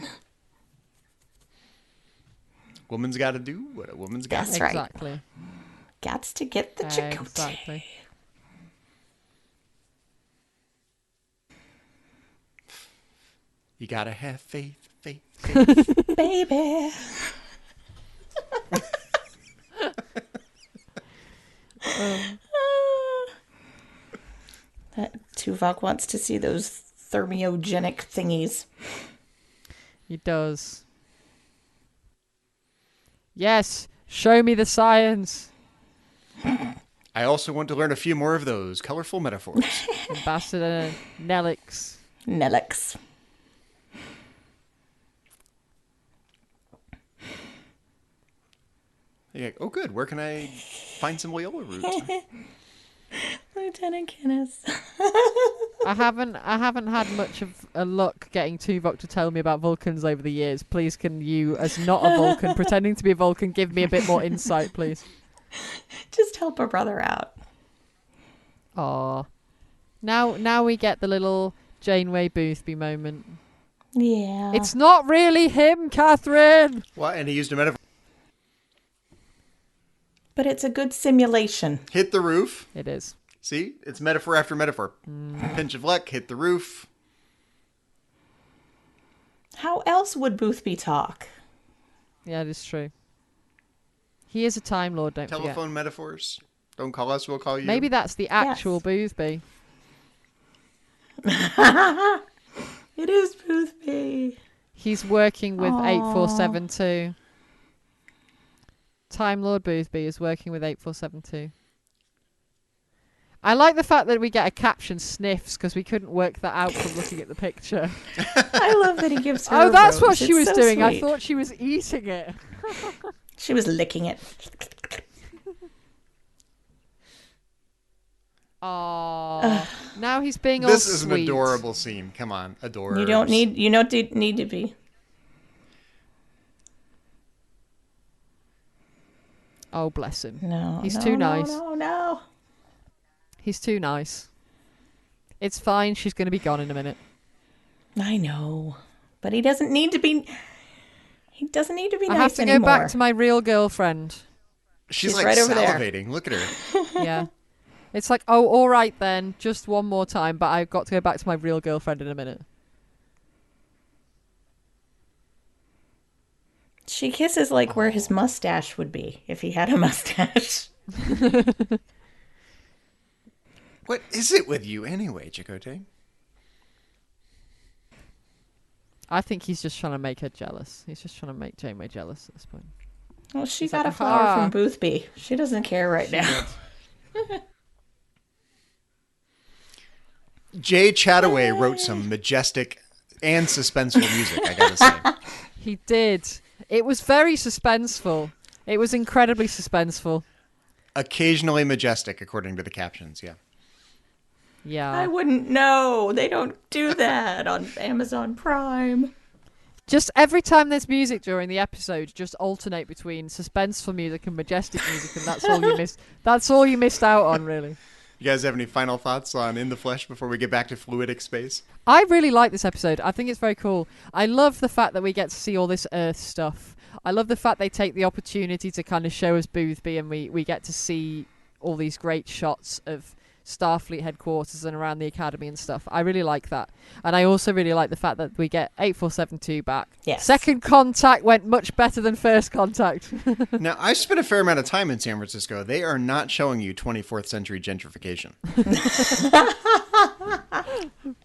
Speaker 6: Woman's got to do what a woman's got.
Speaker 5: That's right.
Speaker 1: Exactly.
Speaker 5: Gats to get the Chakotay.
Speaker 1: Exactly.
Speaker 6: You gotta have faith.
Speaker 5: Baby. That Tuvok wants to see those thermogenic thingies.
Speaker 1: He does. Yes, show me the science.
Speaker 6: I also want to learn a few more of those colorful metaphors.
Speaker 1: Ambassador Nelix.
Speaker 5: Nelix.
Speaker 6: You're like, oh, good. Where can I find some Loyola root?
Speaker 5: Lieutenant Kenneth.
Speaker 1: I haven't had much of a luck getting Tuvok to tell me about Vulcans over the years. Please, can you, as not a Vulcan, pretending to be a Vulcan, give me a bit more insight, please?
Speaker 5: Just help a brother out.
Speaker 1: Aw. Now we get the little Janeway Boothby moment.
Speaker 5: Yeah.
Speaker 1: It's not really him, Catherine!
Speaker 6: What? And he used a metaphor.
Speaker 5: But it's a good simulation.
Speaker 6: Hit the roof.
Speaker 1: It is.
Speaker 6: See? It's metaphor after metaphor. Pinch of luck, hit the roof.
Speaker 5: How else would Boothby talk?
Speaker 1: Yeah, it is true. He is a Time Lord, don't
Speaker 6: Telephone
Speaker 1: forget.
Speaker 6: metaphors. Don't call us, we'll call you.
Speaker 1: Maybe that's the actual Boothby.
Speaker 5: It is Boothby.
Speaker 1: He's working with 8472. Time Lord Boothby is working with 8472. I like the fact that we get a caption sniffs because we couldn't work that out from looking at the picture.
Speaker 5: I love that he gives her
Speaker 1: Oh,
Speaker 5: a
Speaker 1: that's
Speaker 5: rose.
Speaker 1: what she
Speaker 5: It's
Speaker 1: was
Speaker 5: so
Speaker 1: doing. I
Speaker 5: sweet.
Speaker 1: thought she was eating it.
Speaker 5: She was licking it.
Speaker 1: Oh, now he's being all
Speaker 6: This is
Speaker 1: sweet.
Speaker 6: an adorable scene. Come on, adorable.
Speaker 5: You don't need to be.
Speaker 1: Oh, bless him.
Speaker 5: No.
Speaker 1: He's
Speaker 5: no,
Speaker 1: too
Speaker 5: no,
Speaker 1: nice.
Speaker 5: No.
Speaker 1: He's too nice. It's fine. She's going to be gone in a minute.
Speaker 5: I know. But he doesn't need to be. He doesn't need to be
Speaker 1: I
Speaker 5: nice
Speaker 1: have to
Speaker 5: anymore.
Speaker 1: go back to my real girlfriend.
Speaker 6: She's
Speaker 5: She's
Speaker 6: like
Speaker 5: right over there.
Speaker 6: salivating. Look at her.
Speaker 1: Yeah. It's like, oh, all right then. Just one more time, but I've got to go back to my real girlfriend in a minute.
Speaker 5: She kisses like where his mustache would be if he had a mustache.
Speaker 6: What is it with you anyway, Chakotay?
Speaker 1: I think he's just trying to make her jealous. He's just trying to make Janeway jealous at this point.
Speaker 5: Well, she
Speaker 1: He's
Speaker 5: got
Speaker 1: like,
Speaker 5: a flower
Speaker 1: "Aha."
Speaker 5: from Boothby. She doesn't care right now.
Speaker 6: Jay Chataway wrote some majestic and suspenseful music, I gotta say.
Speaker 1: He did. It was very suspenseful. It was incredibly suspenseful.
Speaker 6: Occasionally majestic, according to the captions, yeah.
Speaker 1: Yeah.
Speaker 5: I wouldn't know. They don't do that on Amazon Prime.
Speaker 1: Just every time there's music during the episode, just alternate between suspenseful music and majestic music, and that's all you missed. That's all you missed out on, really.
Speaker 6: You guys have any final thoughts on In the Flesh before we get back to fluidic space?
Speaker 1: I really like this episode. I think it's very cool. I love the fact that we get to see all this Earth stuff. I love the fact they take the opportunity to kind of show us Boothby, and we get to see all these great shots of Starfleet headquarters and around the Academy and stuff. I really like that. And I also really like the fact that we get 8472 back.
Speaker 5: Yes.
Speaker 1: Second Contact went much better than First Contact.
Speaker 6: Now, I spent a fair amount of time in San Francisco. They are not showing you 24th century gentrification.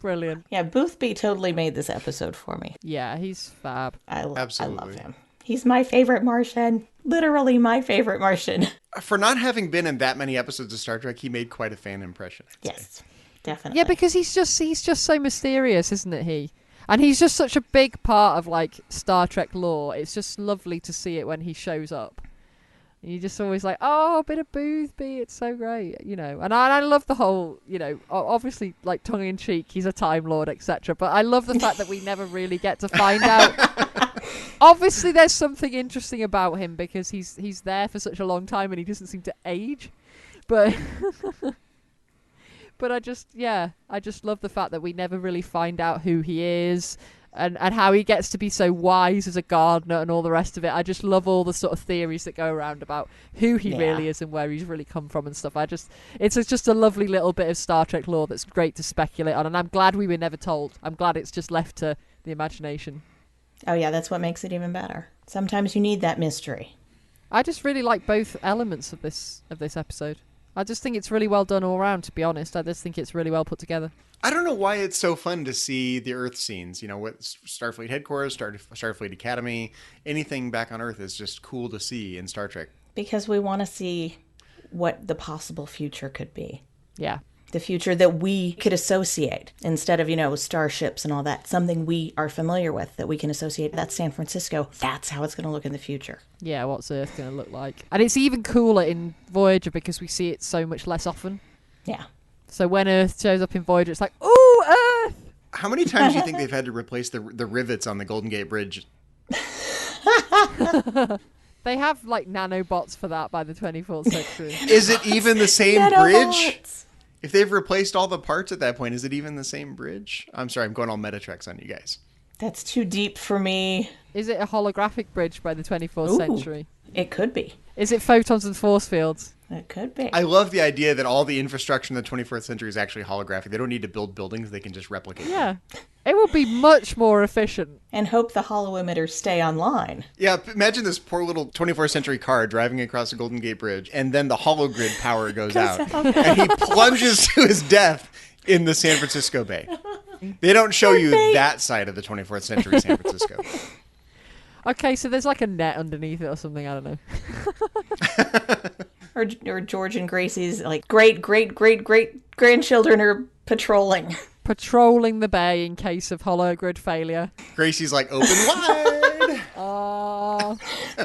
Speaker 1: Brilliant.
Speaker 5: Yeah, Boothby totally made this episode for me.
Speaker 1: Yeah, he's fab.
Speaker 5: I love
Speaker 6: Absolutely.
Speaker 5: him. He's my favorite Martian. Literally my favorite Martian.
Speaker 6: For not having been in that many episodes of Star Trek, he made quite a fan impression. I'd say.
Speaker 5: Yes, definitely.
Speaker 1: Yeah, because he's just so mysterious, isn't it, he? And he's just such a big part of, like, Star Trek lore. It's just lovely to see it when he shows up. And you're just always like, oh, a bit of Boothby, it's so great, you know. And I love the whole, you know, obviously, like, tongue-in-cheek, he's a Time Lord, etc. But I love the fact that we never really get to find out. Obviously, there's something interesting about him because he's there for such a long time and he doesn't seem to age. But but I just love the fact that we never really find out who he is and how he gets to be so wise as a gardener and all the rest of it. I just love all the sort of theories that go around about who he really is and where he's really come from and stuff. It's just a lovely little bit of Star Trek lore that's great to speculate on, and I'm glad we were never told. I'm glad it's just left to the imagination.
Speaker 5: Oh yeah, that's what makes it even better. Sometimes you need that mystery.
Speaker 1: I just really like both elements of this episode. I just think it's really well done all around, to be honest. I just think it's really well put together.
Speaker 6: I don't know why it's so fun to see the Earth scenes. You know, with Starfleet headquarters, Starfleet Academy, anything back on Earth is just cool to see in Star Trek.
Speaker 5: Because we want to see what the possible future could be.
Speaker 1: Yeah.
Speaker 5: The future that we could associate instead of, you know, starships and all that. Something we are familiar with that we can associate. That's San Francisco. That's how it's going to look in the future. Yeah,
Speaker 1: what's Earth going to look like? And it's even cooler in Voyager because we see it so much less often.
Speaker 5: Yeah.
Speaker 1: So when Earth shows up in Voyager, it's like, ooh, Earth!
Speaker 6: How many times do you think they've had to replace the rivets on the Golden Gate Bridge?
Speaker 1: They have, like, nanobots for that by the 24th century.
Speaker 6: Is it even the same
Speaker 5: Nanobots.
Speaker 6: bridge? If they've replaced all the parts at that point, is it even the same bridge? I'm sorry, I'm going all Metatreks on you guys.
Speaker 5: That's too deep for me.
Speaker 1: Is it a holographic bridge by the 24th century?
Speaker 5: It could be.
Speaker 1: Is it photons and force fields?
Speaker 5: It could be.
Speaker 6: I love the idea that all the infrastructure in the 21st century is actually holographic. They don't need to build buildings, they can just replicate them.
Speaker 1: Yeah. It will be much more efficient.
Speaker 5: And hope the holo emitters stay online.
Speaker 6: Yeah, imagine this poor little 24th century car driving across the Golden Gate Bridge, and then the hologrid power goes out. And he plunges to his death in the San Francisco Bay. They don't show you that side of the 24th century San Francisco.
Speaker 1: Okay, so there's like a net underneath it or something, I don't know.
Speaker 5: Or George and Gracie's, like, great grandchildren are patrolling.
Speaker 1: Patrolling the bay in case of hologrid failure.
Speaker 6: Gracie's like, open wide.
Speaker 1: Oh.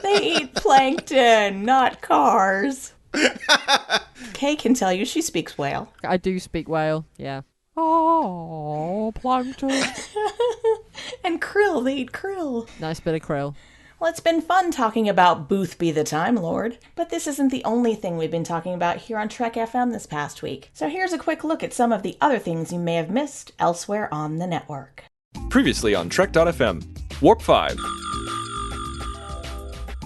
Speaker 5: They eat plankton, not cars. Kay can tell you she speaks whale.
Speaker 1: I do speak whale, yeah. Oh, plankton.
Speaker 5: And krill, they eat krill.
Speaker 1: Nice bit of krill.
Speaker 5: Well, it's been fun talking about Boothby the Time Lord, but this isn't the only thing we've been talking about here on Trek FM this past week. So here's a quick look at some of the other things you may have missed elsewhere on the network.
Speaker 7: Previously on Trek.fm, Warp 5.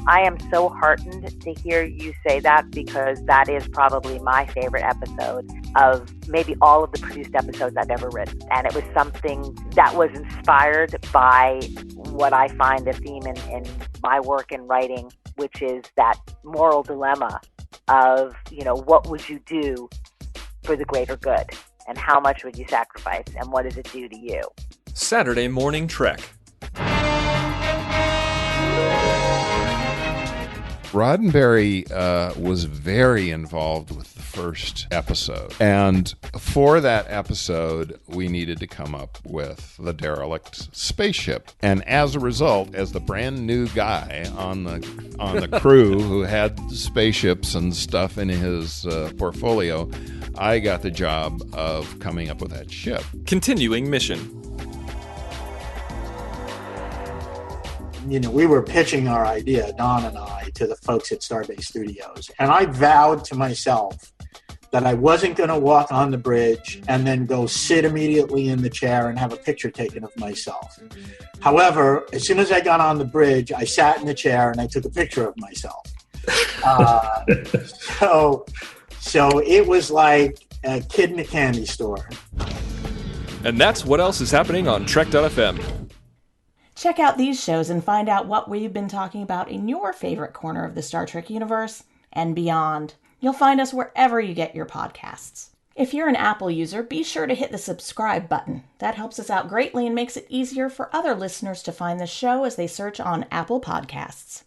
Speaker 8: I am so heartened to hear you say that because that is probably my favorite episode of maybe all of the produced episodes I've ever written. And it was something that was inspired by what I find a theme in my work in writing, which is that moral dilemma of, you know, what would you do for the greater good? And how much would you sacrifice? And what does it do to you?
Speaker 7: Saturday Morning Trek.
Speaker 9: Roddenberry was very involved with the first episode. And for that episode, we needed to come up with the derelict spaceship. And as a result, as the brand new guy on the crew who had spaceships and stuff in his portfolio, I got the job of coming up with that ship.
Speaker 7: Continuing mission.
Speaker 10: You know, we were pitching our idea, Don and I, to the folks at Starbase Studios. And I vowed to myself that I wasn't going to walk on the bridge and then go sit immediately in the chair and have a picture taken of myself. However, as soon as I got on the bridge, I sat in the chair and I took a picture of myself. So it was like a kid in a candy store.
Speaker 7: And that's what else is happening on Trek.fm.
Speaker 5: Check out these shows and find out what we've been talking about in your favorite corner of the Star Trek universe and beyond. You'll find us wherever you get your podcasts. If you're an Apple user, be sure to hit the subscribe button. That helps us out greatly and makes it easier for other listeners to find the show as they search on Apple Podcasts.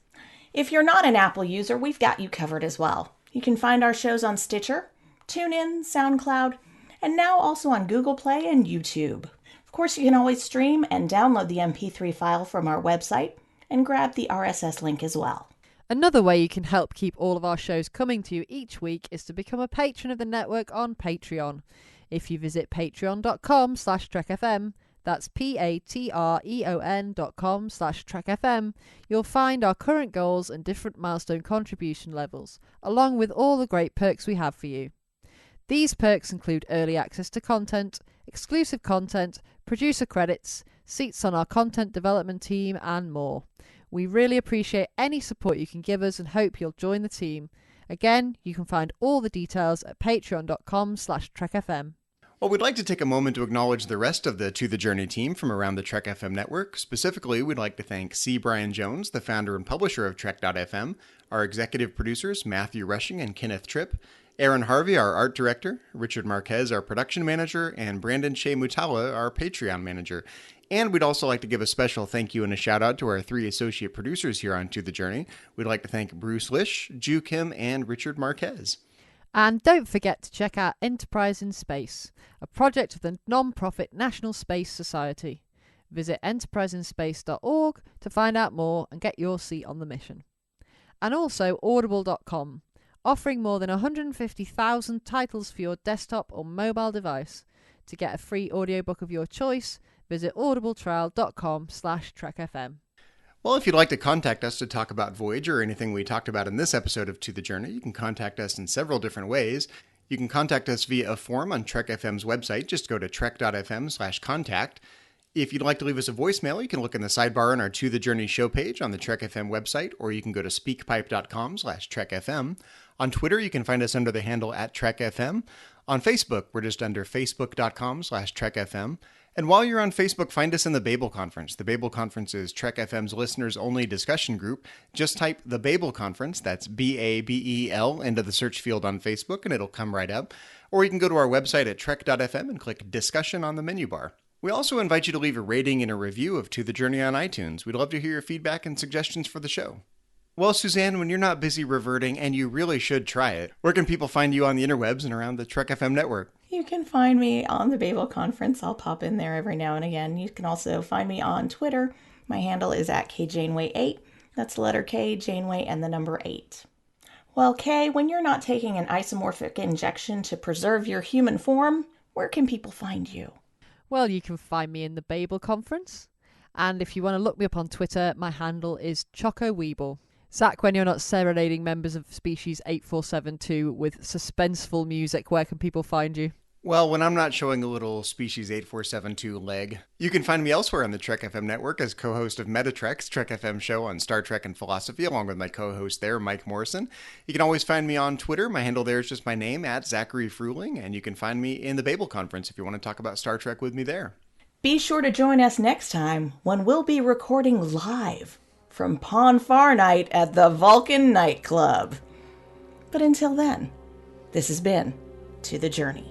Speaker 5: If you're not an Apple user, we've got you covered as well. You can find our shows on Stitcher, TuneIn, SoundCloud, and now also on Google Play and YouTube. Of course, you can always stream and download the MP3 file from our website and grab the RSS link as well.
Speaker 1: Another way you can help keep all of our shows coming to you each week is to become a patron of the network on Patreon. If you visit patreon.com/trekfm, that's patreon.com/trekfm, you'll find our current goals and different milestone contribution levels, along with all the great perks we have for you. These perks include early access to content, exclusive content, producer credits, seats on our content development team, and more. We really appreciate any support you can give us and hope you'll join the team. Again, you can find all the details at patreon.com/trekfm.
Speaker 6: Well, we'd like to take a moment to acknowledge the rest of the To The Journey team from around the Trek FM network. Specifically, we'd like to thank C. Brian Jones, the founder and publisher of Trek.fm, our executive producers, Matthew Rushing and Kenneth Tripp, Aaron Harvey, our art director, Richard Marquez, our production manager, and Brandon Shea Mutala, our Patreon manager. And we'd also like to give a special thank you and a shout out to our 3 associate producers here on To The Journey. We'd like to thank Bruce Lish, Ju Kim, and Richard Marquez.
Speaker 1: And don't forget to check out Enterprise in Space, a project of the non-profit National Space Society. Visit enterpriseinspace.org to find out more and get your seat on the mission. And also audible.com, offering more than 150,000 titles for your desktop or mobile device. To get a free audiobook of your choice, visit audibletrial.com/trekfm.
Speaker 6: Well, if you'd like to contact us to talk about Voyager or anything we talked about in this episode of To The Journey, you can contact us in several different ways. You can contact us via a form on Trek FM's website. Just go to trek.fm/contact. If you'd like to leave us a voicemail, you can look in the sidebar on our To The Journey show page on the Trek FM website, or you can go to speakpipe.com/trekfm. On Twitter, you can find us under the handle @TrekFM. On Facebook, we're just under facebook.com/trekfm. And while you're on Facebook, find us in the Babel Conference. The Babel Conference is Trek FM's listeners-only discussion group. Just type the Babel Conference, that's BABEL, into the search field on Facebook, and it'll come right up. Or you can go to our website at trek.fm and click Discussion on the menu bar. We also invite you to leave a rating and a review of To The Journey on iTunes. We'd love to hear your feedback and suggestions for the show. Well, Suzanne, when you're not busy reverting, and you really should try it, where can people find you on the interwebs and around the Trek FM network?
Speaker 5: You can find me on the Babel Conference. I'll pop in there every now and again. You can also find me on Twitter. My handle is @KJaneway8. That's the letter K, Janeway, and the number 8. Well, Kay, when you're not taking an isomorphic injection to preserve your human form, where can people find you?
Speaker 1: Well, you can find me in the Babel Conference. And if you want to look me up on Twitter, my handle is Chakotay'd. Zach, when you're not serenading members of species 8472 with suspenseful music, where can people find you?
Speaker 6: Well, when I'm not showing a little Species 8472 leg, you can find me elsewhere on the Trek FM network as co-host of Metatrek's Trek FM show on Star Trek and philosophy, along with my co-host there, Mike Morrison. You can always find me on Twitter. My handle there is just my name, @Zachary Fruling, and you can find me in the Babel Conference if you want to talk about Star Trek with me there.
Speaker 5: Be sure to join us next time when we'll be recording live from Pon Far Night at the Vulcan Nightclub. But until then, this has been To The Journey.